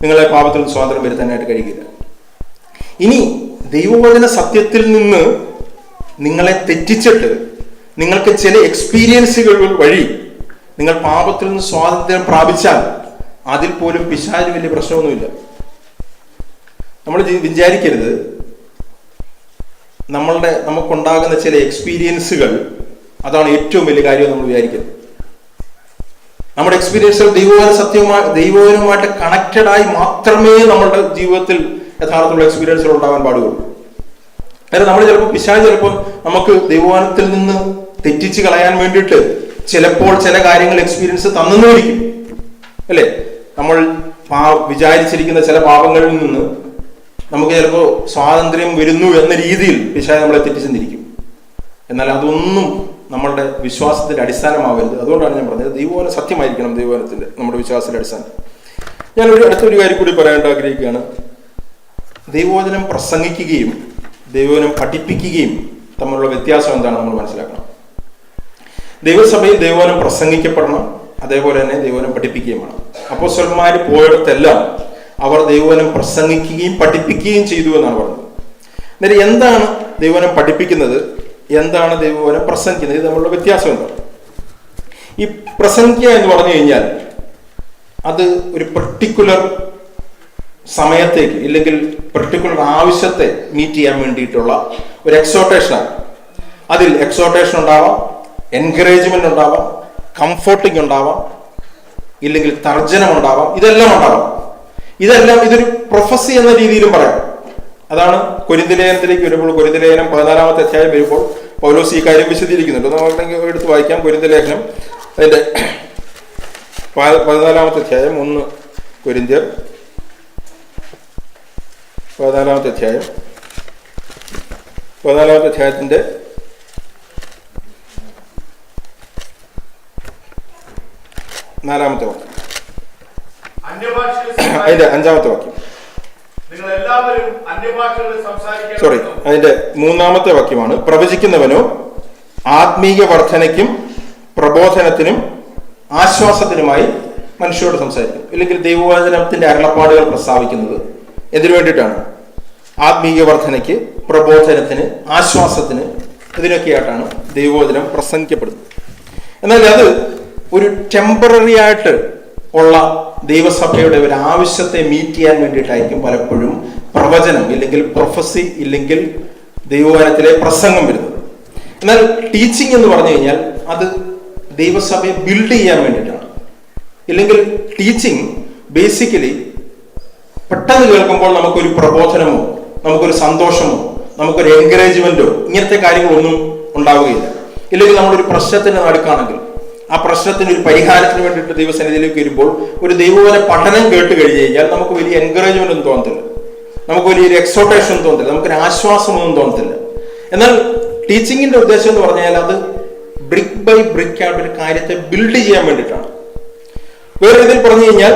നിങ്ങളെ പാപത്തിൽ നിന്ന് സ്വാതന്ത്ര്യം വരുത്താനായിട്ട് കഴിയില്ല. ഇനി ദൈവവചന സത്യത്തിൽ നിന്ന് നിങ്ങളെ തെറ്റിച്ചിട്ട് നിങ്ങൾക്ക് ചില എക്സ്പീരിയൻസുകൾ വഴി നിങ്ങൾ പാപത്തിൽ നിന്ന് സ്വാതന്ത്ര്യം പ്രാപിച്ചാൽ അതിൽ പോലും പിശാചിന് വലിയ പ്രശ്നമൊന്നുമില്ല. നമ്മൾ വിചാരിക്കരുത് നമുക്കുണ്ടാകുന്ന ചില എക്സ്പീരിയൻസുകൾ അതാണ് ഏറ്റവും വലിയ കാര്യം നമ്മൾ വിചാരിക്കരുത്. നമ്മുടെ എക്സ്പീരിയൻസുകൾ ദൈവവചനവുമായിട്ട് കണക്റ്റഡ് ആയി മാത്രമേ നമ്മുടെ ജീവിതത്തിൽ യഥാർത്ഥമുള്ള എക്സ്പീരിയൻസുകൾ ഉണ്ടാകാൻ പാടുള്ളൂ. അതായത് നമ്മൾ ചിലപ്പോൾ നമുക്ക് ദൈവവചനത്തിൽ നിന്ന് തെറ്റിച്ച് കളയാൻ വേണ്ടിയിട്ട് ചിലപ്പോൾ ചില കാര്യങ്ങൾ എക്സ്പീരിയൻസ് തന്നിരിക്കും, അല്ലേ? നമ്മൾ വിചാരിച്ചിരിക്കുന്ന ചില പാപങ്ങളിൽ നിന്ന് നമുക്ക് ചിലപ്പോൾ സ്വാതന്ത്ര്യം വരുന്നു എന്ന രീതിയിൽ പിശാച് നമ്മളെ തെറ്റിച്ചെന്നിരിക്കും. എന്നാൽ അതൊന്നും നമ്മളുടെ വിശ്വാസത്തിന്റെ അടിസ്ഥാനമാവരുത്. അതുകൊണ്ടാണ് ഞാൻ പറഞ്ഞത്, ദൈവവചനം സത്യമായിരിക്കണം. നമ്മുടെ വിശ്വാസത്തിന്റെ അടിസ്ഥാനം. ഞാൻ അടുത്തൊരു കാര്യം കൂടി പറയാൻ ആഗ്രഹിക്കുകയാണ്. ദൈവവചനം പ്രസംഗിക്കുകയും ദൈവവചനം പഠിപ്പിക്കുകയും തമ്മിലുള്ള വ്യത്യാസം എന്താണ് നമ്മൾ മനസ്സിലാക്കണം. ദൈവസഭയിൽ ദൈവവചനം പ്രസംഗിക്കപ്പെടണം, അതേപോലെ തന്നെ ദൈവവചനം പഠിപ്പിക്കുകയും വേണം. അപ്പോസ്തലന്മാർ പോയിടത്തെല്ലാം അവർ ദൈവവചനം പ്രസംഗിക്കുകയും പഠിപ്പിക്കുകയും ചെയ്തു എന്നാണ് പറഞ്ഞത്. അന്നേരം എന്താണ് ദൈവവചനം പഠിപ്പിക്കുന്നത്, എന്താണ് ദൈവവചനം പ്രസംഗിക്കുന്നത്, ഇത് തമ്മിലുള്ള വ്യത്യാസം എന്താണ്? ഈ പ്രസംഗിക്കുക എന്ന് പറഞ്ഞു കഴിഞ്ഞാൽ അത് ഒരു പെർട്ടിക്കുലർ സമയത്തേക്ക് ഇല്ലെങ്കിൽ പെർട്ടിക്കുലർ ആവശ്യത്തെ മീറ്റ് ചെയ്യാൻ വേണ്ടിയിട്ടുള്ള ഒരു എക്സോട്ടേഷനാണ്. അതിൽ എക്സോട്ടേഷൻ ഉണ്ടാവാം, എൻകറേജ്മെന്റ് ഉണ്ടാവാം, കംഫോർട്ടിങ് ഉണ്ടാവാം, ഇല്ലെങ്കിൽ തർജ്ജനം ഉണ്ടാവാം, ഇതെല്ലാം ഉണ്ടാവാം. ഇതൊരു പ്രൊഫസി എന്ന രീതിയിലും പറയാം. അതാണ് കൊരിന്ത്യലേഖനത്തിലേക്ക് വരുമ്പോൾ, കൊരിന്ത്യലേഖനം 14-ാമത്തെ അധ്യായം വരുമ്പോൾ പൗലോസ് ഈ കാര്യം വിശദീകരിക്കുന്നുണ്ട്. നമുക്ക് എടുത്ത് വായിക്കാം. കൊരിന്ത്യലേഖനം അതിന്റെ 14-ാമത്തെ അധ്യായം, 1 കൊരിന്ത്യർ 14-ാമത്തെ അധ്യായം, 14-ാമത്തെ അധ്യായത്തിന്റെ 4-ാമത്തെ വാക്യം, അതിന്റെ 5-ാമത്തെ വാക്യം, അതിന്റെ 3-ാമത്തെ വാക്യമാണ്. പ്രവചിക്കുന്നവനോ ആത്മീയ വർധനയ്ക്കും പ്രബോധനത്തിനും ആശ്വാസത്തിനുമായി മനുഷ്യരോട് സംസാരിക്കും. ഇല്ലെങ്കിൽ ദൈവവചനത്തിന്റെ അരുളപ്പാടുകൾ പ്രസ്താവിക്കുന്നത് എന്തിനു വേണ്ടിയിട്ടാണ്? ആത്മീയ വർധനയ്ക്ക്, പ്രബോധനത്തിന്, ആശ്വാസത്തിന്, ഇതിനൊക്കെയായിട്ടാണ് ദൈവവചനം പ്രസംഗിക്കപ്പെടുന്നത്. എന്നാൽ അത് ഒരു ടെമ്പററി ആയിട്ട് ഉള്ള ദൈവസഭയുടെ ഒരു ആവശ്യത്തെ മീറ്റ് ചെയ്യാൻ വേണ്ടിയിട്ടായിരിക്കും പലപ്പോഴും പ്രവചനം ഇല്ലെങ്കിൽ പ്രൊഫസി ഇല്ലെങ്കിൽ ദൈവവചനത്തിലെ പ്രസംഗം വരുന്നത്. എന്നാൽ ടീച്ചിങ് എന്ന് പറഞ്ഞു കഴിഞ്ഞാൽ അത് ദൈവസഭയെ ബിൽഡ് ചെയ്യാൻ വേണ്ടിയിട്ടാണ്. ഇല്ലെങ്കിൽ ടീച്ചിങ് ബേസിക്കലി പെട്ടെന്ന് കേൾക്കുമ്പോൾ നമുക്കൊരു പ്രബോധനമോ നമുക്കൊരു സന്തോഷമോ നമുക്കൊരു എൻകറേജ്മെന്റോ ഇങ്ങനത്തെ കാര്യങ്ങളൊന്നും ഉണ്ടാവുകയില്ല. ഇല്ലെങ്കിൽ നമ്മളൊരു പ്രശ്നത്തിന് നടുക്കാണെങ്കിൽ ആ പ്രശ്നത്തിന് ഒരു പരിഹാരത്തിന് വേണ്ടിയിട്ട് ദൈവസന്നിധിയിലേക്ക് വരുമ്പോൾ ഒരു ദൈവവചന പഠനം കേട്ട് കഴിഞ്ഞ് കഴിഞ്ഞാൽ നമുക്ക് വലിയ എൻകറേജ്മെന്റ് ഒന്നും തോന്നത്തില്ല, നമുക്ക് വലിയൊരു എക്സോട്ടേഷൻ ഒന്നും തോന്നത്തില്ല, നമുക്കൊരു ആശ്വാസമൊന്നും തോന്നത്തില്ല. എന്നാൽ ടീച്ചിങ്ങിന്റെ ഉദ്ദേശം എന്ന് പറഞ്ഞാൽ അത് ബ്രിക്ക് ബൈ ബ്രിക്ക് ആയിട്ട് ഒരു കാര്യത്തെ ബിൽഡ് ചെയ്യാൻ വേണ്ടിയിട്ടാണ്. വേറെ ഇതിൽ പറഞ്ഞു കഴിഞ്ഞാൽ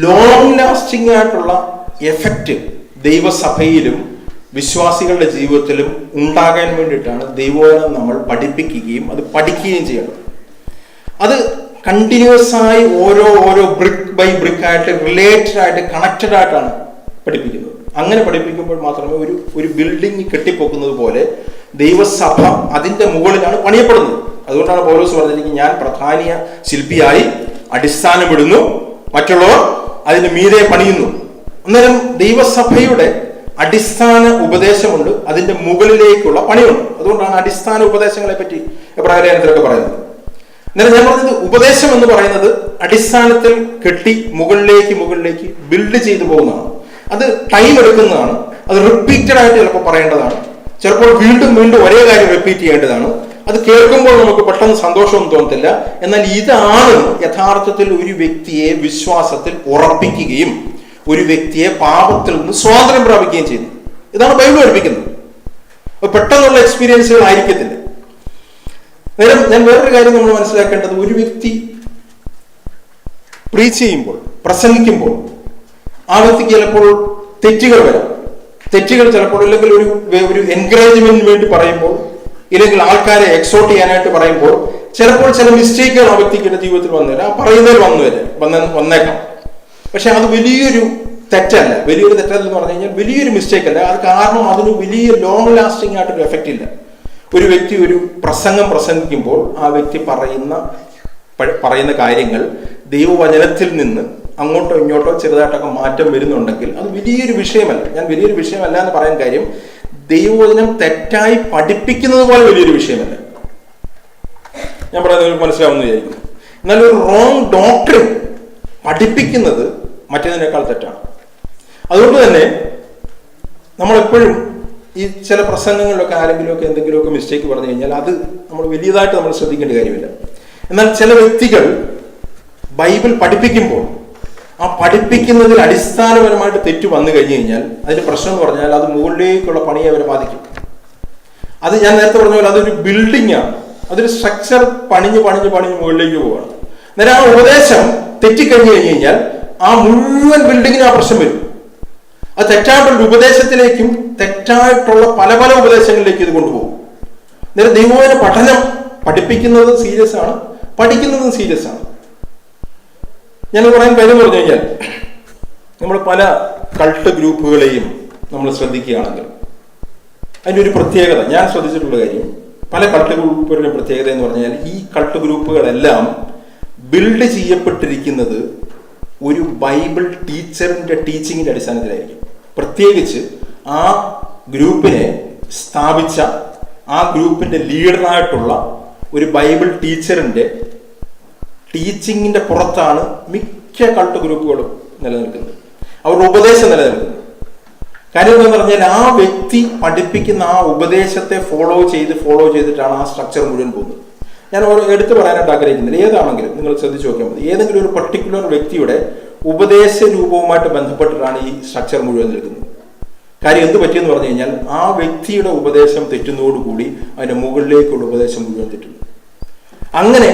ലോങ് ലാസ്റ്റിംഗ് ആയിട്ടുള്ള എഫക്റ്റ് ദൈവസഭയിലും വിശ്വാസികളുടെ ജീവിതത്തിലും ഉണ്ടാകാൻ വേണ്ടിയിട്ടാണ് ദൈവവചനം നമ്മൾ പഠിപ്പിക്കുകയും അത് പഠിക്കുകയും ചെയ്യണം. അത് കണ്ടിന്യൂസ് ആയി ഓരോ ബ്രിക്ക് ബൈ ബ്രിക്ക് ആയിട്ട് റിലേറ്റഡ് ആയിട്ട് കണക്റ്റഡ് ആയിട്ടാണ് പഠിപ്പിക്കുന്നത്. അങ്ങനെ പഠിപ്പിക്കുമ്പോൾ മാത്രമേ ഒരു ബിൽഡിംഗ് കെട്ടിപ്പൊക്കുന്നത് പോലെ ദൈവസഭ അതിന്റെ മുകളിലാണ് പണിയപ്പെടുന്നത്. അതുകൊണ്ടാണ് പൗലോസ് പറഞ്ഞിരിക്കുന്നത്, ഞാൻ പ്രധാന ശില്പിയായി അടിസ്ഥാനമിടുന്നു, മറ്റുള്ളവർ അതിന് മീതെ പണിയുന്നു. അന്നേരം ദൈവസഭയുടെ അടിസ്ഥാന ഉപദേശമുണ്ട്, അതിന്റെ മുകളിലേക്കുള്ള പണിയുണ്ട്. അതുകൊണ്ടാണ് അടിസ്ഥാന ഉപദേശങ്ങളെ പറ്റി എബ്രായലേഖനത്തിലൊക്കെ പറയുന്നത്. അന്നേരം ഞാൻ പറഞ്ഞത് ഉപദേശം എന്ന് പറയുന്നത് അടിസ്ഥാനത്തിൽ കെട്ടി മുകളിലേക്ക് ബിൽഡ് ചെയ്തു പോകുന്നതാണ്. അത് ടൈം എടുക്കുന്നതാണ്, അത് റിപ്പീറ്റഡ് ആയിട്ട് ചിലപ്പോൾ പറയേണ്ടതാണ്, ചിലപ്പോൾ വീണ്ടും ഒരേ കാര്യം റിപ്പീറ്റ് ചെയ്യേണ്ടതാണ്. അത് കേൾക്കുമ്പോൾ നമുക്ക് പെട്ടെന്ന് സന്തോഷമൊന്നും തോന്നത്തില്ല. എന്നാൽ ഇതാണ് യഥാർത്ഥത്തിൽ ഒരു വ്യക്തിയെ വിശ്വാസത്തിൽ ഉറപ്പിക്കുകയും ഒരു വ്യക്തിയെ പാപത്തിൽ നിന്ന് സ്വാതന്ത്ര്യം പ്രാപിക്കുകയും ചെയ്യുന്നു. ഇതാണ് ബൈബിൾ പഠിപ്പിക്കുന്നത്. പെട്ടെന്നുള്ള എക്സ്പീരിയൻസുകൾ ആയിരിക്കത്തില്ല. നേരം ഞാൻ വേറൊരു കാര്യം നമ്മൾ മനസ്സിലാക്കേണ്ടത്, ഒരു വ്യക്തി പ്രീച്ച് ചെയ്യുമ്പോൾ, പ്രസംഗിക്കുമ്പോൾ ആ വ്യക്തിക്ക് ചിലപ്പോൾ തെറ്റുകൾ വരാം. തെറ്റുകൾ ചിലപ്പോൾ ഇല്ലെങ്കിൽ ഒരു എൻകറേജ്മെന്റിന് വേണ്ടി പറയുമ്പോൾ, ഇല്ലെങ്കിൽ ആൾക്കാരെ എക്സോർട്ട് ചെയ്യാനായിട്ട് പറയുമ്പോൾ ചിലപ്പോൾ ചില മിസ്റ്റേക്കുകൾ ആ വ്യക്തിയുടെ ജീവിതത്തിൽ വന്നില്ല, ആ പറയുന്നതിൽ വന്നേക്കാം. പക്ഷെ അത് വലിയൊരു തെറ്റല്ല. വലിയൊരു തെറ്റല്ലെന്ന് പറഞ്ഞു കഴിഞ്ഞാൽ വലിയൊരു മിസ്റ്റേക്ക് അല്ല. അത് കാരണം അതിന് വലിയ ലോങ് ലാസ്റ്റിംഗ് ആയിട്ടൊരു എഫക്റ്റ് ഇല്ല. ഒരു വ്യക്തി ഒരു പ്രസംഗം പ്രസംഗിക്കുമ്പോൾ ആ വ്യക്തി പറയുന്ന കാര്യങ്ങൾ ദൈവവചനത്തിൽ നിന്ന് അങ്ങോട്ടോ ഇങ്ങോട്ടോ ചെറുതായിട്ടൊക്കെ മാറ്റം വരുന്നുണ്ടെങ്കിൽ അത് വലിയൊരു വിഷയമല്ല. ഞാൻ വലിയൊരു വിഷയമല്ല എന്ന് പറയാൻ കാര്യം, ദൈവവചനം തെറ്റായി പഠിപ്പിക്കുന്നത് പോലെ വലിയൊരു വിഷയമല്ല. ഞാൻ പറയുന്നത് മനസ്സിലാവുമെന്ന് വിചാരിക്കുന്നു. എന്നാൽ ഒരു റോങ് ഡോക്ട്രിൻ പഠിപ്പിക്കുന്നത് മറ്റേതിനേക്കാൾ തെറ്റാണ്. അതുകൊണ്ട് തന്നെ നമ്മളെപ്പോഴും ഈ ചില പ്രസംഗങ്ങളിലൊക്കെ ആരെങ്കിലുമൊക്കെ എന്തെങ്കിലുമൊക്കെ മിസ്റ്റേക്ക് പറഞ്ഞു കഴിഞ്ഞാൽ അത് നമ്മൾ വലിയതായിട്ട് നമ്മൾ ശ്രദ്ധിക്കേണ്ട കാര്യമില്ല. എന്നാൽ ചില വ്യക്തികൾ ബൈബിൾ പഠിപ്പിക്കുമ്പോൾ ആ പഠിപ്പിക്കുന്നതിൽ അടിസ്ഥാനപരമായിട്ട് തെറ്റ് വന്നു കഴിഞ്ഞു കഴിഞ്ഞാൽ അതിന്റെ പ്രശ്നം എന്ന് പറഞ്ഞാൽ അത് മുകളിലേക്കുള്ള പണിയെ അവരെ ബാധിക്കും. അത് ഞാൻ നേരത്തെ പറഞ്ഞ പോലെ അതൊരു ബിൽഡിംഗ് ആണ്, അതൊരു സ്ട്രക്ചർ പണിഞ്ഞ് മുകളിലേക്ക് പോവുകയാണ്. അന്നേരം ആ ഉപദേശം തെറ്റിക്കഴിഞ്ഞു കഴിഞ്ഞാൽ ആ മുഴുവൻ ബിൽഡിങ്ങിനും ആ പ്രശ്നം വരും. അത് തെറ്റായിട്ടുള്ള ഉപദേശത്തിലേക്കും തെറ്റായിട്ടുള്ള പല ഉപദേശങ്ങളിലേക്കും ഇത് കൊണ്ടുപോകും. അന്നേരം ദൈവവചന പഠനം പഠിപ്പിക്കുന്നത് സീരിയസ് ആണ്, പഠിക്കുന്നതും സീരിയസ് ആണ്. ഞാൻ പറയാൻ കാര്യം പറഞ്ഞു കഴിഞ്ഞാൽ നമ്മൾ പല കൾട്ട് ഗ്രൂപ്പുകളെയും നമ്മൾ ശ്രദ്ധിക്കുകയാണെങ്കിൽ അതിൻ്റെ ഒരു പ്രത്യേകത ഞാൻ ശ്രദ്ധിച്ചിട്ടുള്ള കാര്യം, പല കൾട്ട് ഗ്രൂപ്പുകളുടെ പ്രത്യേകത എന്ന് പറഞ്ഞാൽ ഈ കൾട്ട് ഗ്രൂപ്പുകളെല്ലാം ബിൽഡ് ചെയ്യപ്പെട്ടിരിക്കുന്നത് ഒരു ബൈബിൾ ടീച്ചറിന്റെ ടീച്ചിങ്ങിന്റെ അടിസ്ഥാനത്തിലായിരിക്കും. പ്രത്യേകിച്ച് ആ ഗ്രൂപ്പിനെ സ്ഥാപിച്ച ആ ഗ്രൂപ്പിന്റെ ലീഡറായിട്ടുള്ള ഒരു ബൈബിൾ ടീച്ചറിന്റെ ടീച്ചിങ്ങിന്റെ പുറത്താണ് മിക്ക കൾട്ട് ഗ്രൂപ്പുകളും നിലനിൽക്കുന്നത്, അവരുടെ ഉപദേശം നിലനിൽക്കുന്നത്. കാര്യം എന്താണെന്ന് പറഞ്ഞാൽ ആ വ്യക്തി പഠിപ്പിക്കുന്ന ആ ഉപദേശത്തെ ഫോളോ ചെയ്തിട്ടാണ് ആ സ്ട്രക്ചർ മുഴുവൻ പോകുന്നത്. ഞാൻ എടുത്തു പറയാനായിട്ട് ആഗ്രഹിക്കുന്നില്ല, ഏതാണെങ്കിലും നിങ്ങൾ ശ്രദ്ധിച്ചു നോക്കിയാൽ മതി. ഏതെങ്കിലും ഒരു പർട്ടിക്കുലർ വ്യക്തിയുടെ ഉപദേശ രൂപവുമായിട്ട് ബന്ധപ്പെട്ടിട്ടാണ് ഈ സ്ട്രക്ചർ മുഴുവൻ നിൽക്കുന്നത്. കാര്യം എന്ത് പറ്റിയെന്ന് പറഞ്ഞു കഴിഞ്ഞാൽ ആ വ്യക്തിയുടെ ഉപദേശം തെറ്റുന്നതോടുകൂടി അതിന്റെ മുകളിലേക്കുള്ള ഉപദേശം മുഴുവൻ തെറ്റുന്നു. അങ്ങനെ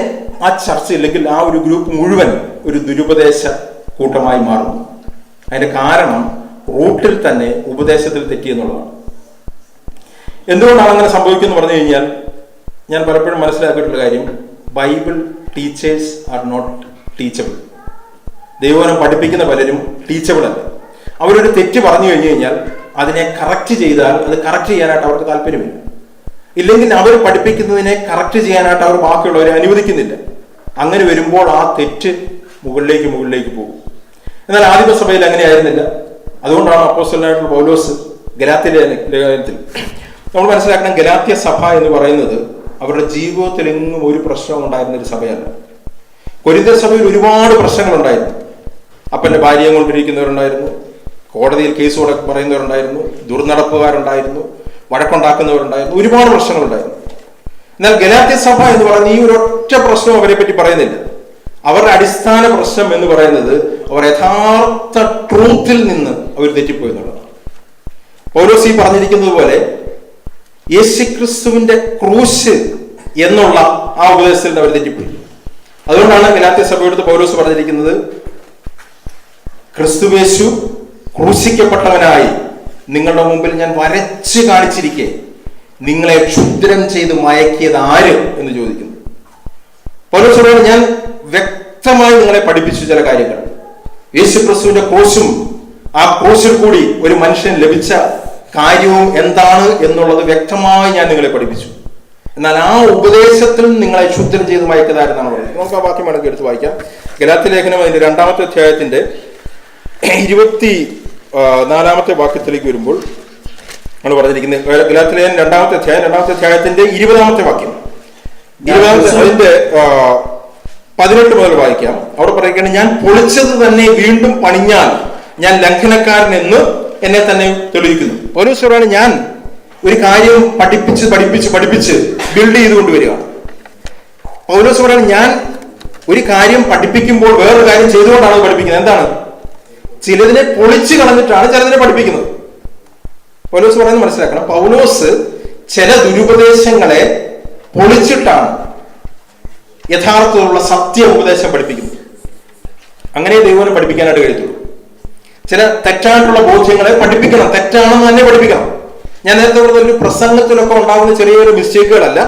ആ ചർച്ച ഇല്ലെങ്കിൽ ആ ഒരു ഗ്രൂപ്പ് മുഴുവൻ ഒരു ദുരുപദേശ കൂട്ടമായി മാറുന്നു. അതിന്റെ കാരണം റൂട്ടിൽ തന്നെ ഉപദേശത്തിൽ തെറ്റിയെന്നുള്ളതാണ്. എന്തുകൊണ്ടാണ് അങ്ങനെ സംഭവിക്കുന്നത് പറഞ്ഞു കഴിഞ്ഞാൽ ഞാൻ പലപ്പോഴും മനസ്സിലാക്കിയിട്ടുള്ള കാര്യം, Bible teachers are not teachable. ദൈവവചനം പഠിപ്പിക്കുന്ന പലരും ടീച്ചബിൾ അല്ല. അവരൊരു തെറ്റ് പറഞ്ഞു കഴിഞ്ഞു കഴിഞ്ഞാൽ അതിനെ കറക്റ്റ് ചെയ്താൽ അത് കറക്റ്റ് ചെയ്യാനായിട്ട് അവർക്ക് താല്പര്യമില്ല. ഇല്ലെങ്കിൽ അവർ പഠിപ്പിക്കുന്നതിനെ കറക്റ്റ് ചെയ്യാനായിട്ട് അവർ ബാക്കിയുള്ളവരെ അനുവദിക്കുന്നില്ല. അങ്ങനെ വരുമ്പോൾ ആ തെറ്റ് മുകളിലേക്ക് പോകും. എന്നാൽ ആദിമസഭയിൽ അങ്ങനെയായിരുന്നില്ല. അതുകൊണ്ടാണ് അപ്പോസ്തലനായിട്ടുള്ള പൗലോസ് ഗലാത്യ ലേഖനത്തിൽ നമ്മൾ മനസ്സിലാക്കണം, ഗലാത്യ സഭ എന്ന് പറയുന്നത് അവരുടെ ജീവിതത്തിൽ എങ്ങും ഒരു പ്രശ്നവും ഉണ്ടായിരുന്ന ഒരു സഭയല്ല. കൊരിന്ത്യർ സഭയിൽ ഒരുപാട് പ്രശ്നങ്ങളുണ്ടായിരുന്നു. അപ്പൻ്റെ ഭാര്യയെ കൊണ്ടിരിക്കുന്നവരുണ്ടായിരുന്നു, കോടതിയിൽ കേസ് പറയുന്നവരുണ്ടായിരുന്നു, ദുർനടപ്പുകാരുണ്ടായിരുന്നു, വഴക്കുണ്ടാക്കുന്നവരുണ്ടായിരുന്നു, ഒരുപാട് പ്രശ്നങ്ങളുണ്ടായിരുന്നു. എന്നാൽ ഗലാത്യ സഭ എന്ന് പറയുന്ന ഈ ഒരൊറ്റ പ്രശ്നം അവരെ പറ്റി പറയുന്നില്ല. അവരുടെ അടിസ്ഥാന പ്രശ്നം എന്ന് പറയുന്നത് അവർ യഥാർത്ഥ ട്രൂത്തിൽ നിന്ന് അവർ തെറ്റിപ്പോയി എന്നുള്ളതാണ്. പൗലോസ് ഈ പറഞ്ഞിരിക്കുന്നത് പോലെ യേശുക്രിസ്തുവിന്റെ ക്രൂശ് എന്നുള്ള ആ ഉപദേശത്തിൽ അവർ തെറ്റിപ്പോയി. അതുകൊണ്ടാണ് ഗലാത്യ സഭയോട് പൗലോസ് പറഞ്ഞിരിക്കുന്നത്, ക്രിസ്തുവേശു ക്രൂശിക്കപ്പെട്ടവനായി നിങ്ങളുടെ മുമ്പിൽ ഞാൻ വരച്ച് കാണിച്ചിരിക്കെ നിങ്ങളെ ക്ഷുദ്രം ചെയ്ത് മയക്കിയത് ആര് എന്ന് ചോദിക്കുന്നു. പൗലോസ് പറയുന്നത്, ഞാൻ വ്യക്തമായി നിങ്ങളെ പഠിപ്പിച്ചു ചില കാര്യങ്ങൾ. യേശുക്രിസ്തുവിന്റെ ക്രൂശും ആ ക്രൂശിൽ കൂടി ഒരു മനുഷ്യന് ലഭിച്ച കാര്യവും എന്താണ് എന്നുള്ളത് വ്യക്തമായി ഞാൻ നിങ്ങളെ പഠിപ്പിച്ചു. എന്നാൽ ആ ഉപദേശത്തിൽ നിങ്ങളെ ക്ഷുദ്രം ചെയ്ത് മയക്കതാരെന്നാണ് പറയുന്നത്. നമുക്ക് ആ വാക്യം വേണമെങ്കിൽ എടുത്ത് വായിക്കാം. ഗലാത്യ ലേഖനം അതിന്റെ 2-ാമത്തെ അധ്യായത്തിന്റെ 24-ാമത്തെ വാക്യത്തിലേക്ക് വരുമ്പോൾ ആണ് പറഞ്ഞിരിക്കുന്നത്. ഗലാത്യ ലേഖനം 2-ാമത്തെ അധ്യായത്തിന്റെ 20-ാമത്തെ വാക്യം, 20-ാമത്തെ അതിന്റെ 18 മുതൽ വായിക്കാം. അവിടെ പറയുകയാണ്, ഞാൻ പൊളിച്ചത് തന്നെ വീണ്ടും പണിഞ്ഞാൽ ഞാൻ ലംഘനക്കാരൻ എന്ന് എന്നെ തന്നെ തെളിയിക്കുന്നു. പൗലോസ് പറയുകയാണ്, ഞാൻ ഒരു കാര്യം പഠിപ്പിച്ച് ബിൽഡ് ചെയ്തുകൊണ്ട് വരികയാണ്. പൗലോസ് പറയുകയാണ്, ഞാൻ ഒരു കാര്യം പഠിപ്പിക്കുമ്പോൾ വേറൊരു കാര്യം ചെയ്തുകൊണ്ടാണ് പഠിപ്പിക്കുന്നത്. എന്താണ്? ചിലതിനെ പൊളിച്ചു കളഞ്ഞിട്ടാണ് ചിലതിനെ പഠിപ്പിക്കുന്നത്. പൗലോസ് പറയുന്നത് മനസ്സിലാക്കണം, പൗലോസ് ചില ദുരുപദേശങ്ങളെ പൊളിച്ചിട്ടാണ് യഥാർത്ഥത്തിലുള്ള സത്യ ഉപദേശം പഠിപ്പിക്കുന്നത്. അങ്ങനെ ദൈവനെ പഠിപ്പിക്കാനായിട്ട് കഴിയുള്ളൂ. ചില തെറ്റായിട്ടുള്ള ബോധ്യങ്ങളെ പഠിപ്പിക്കണം, തെറ്റാണെന്ന് തന്നെ പഠിപ്പിക്കണം. ഞാൻ നേരത്തെ പറഞ്ഞ ഒരു പ്രസംഗത്തിലൊക്കെ ഉണ്ടാകുന്ന ചെറിയൊരു മിസ്റ്റേക്കുകളല്ല,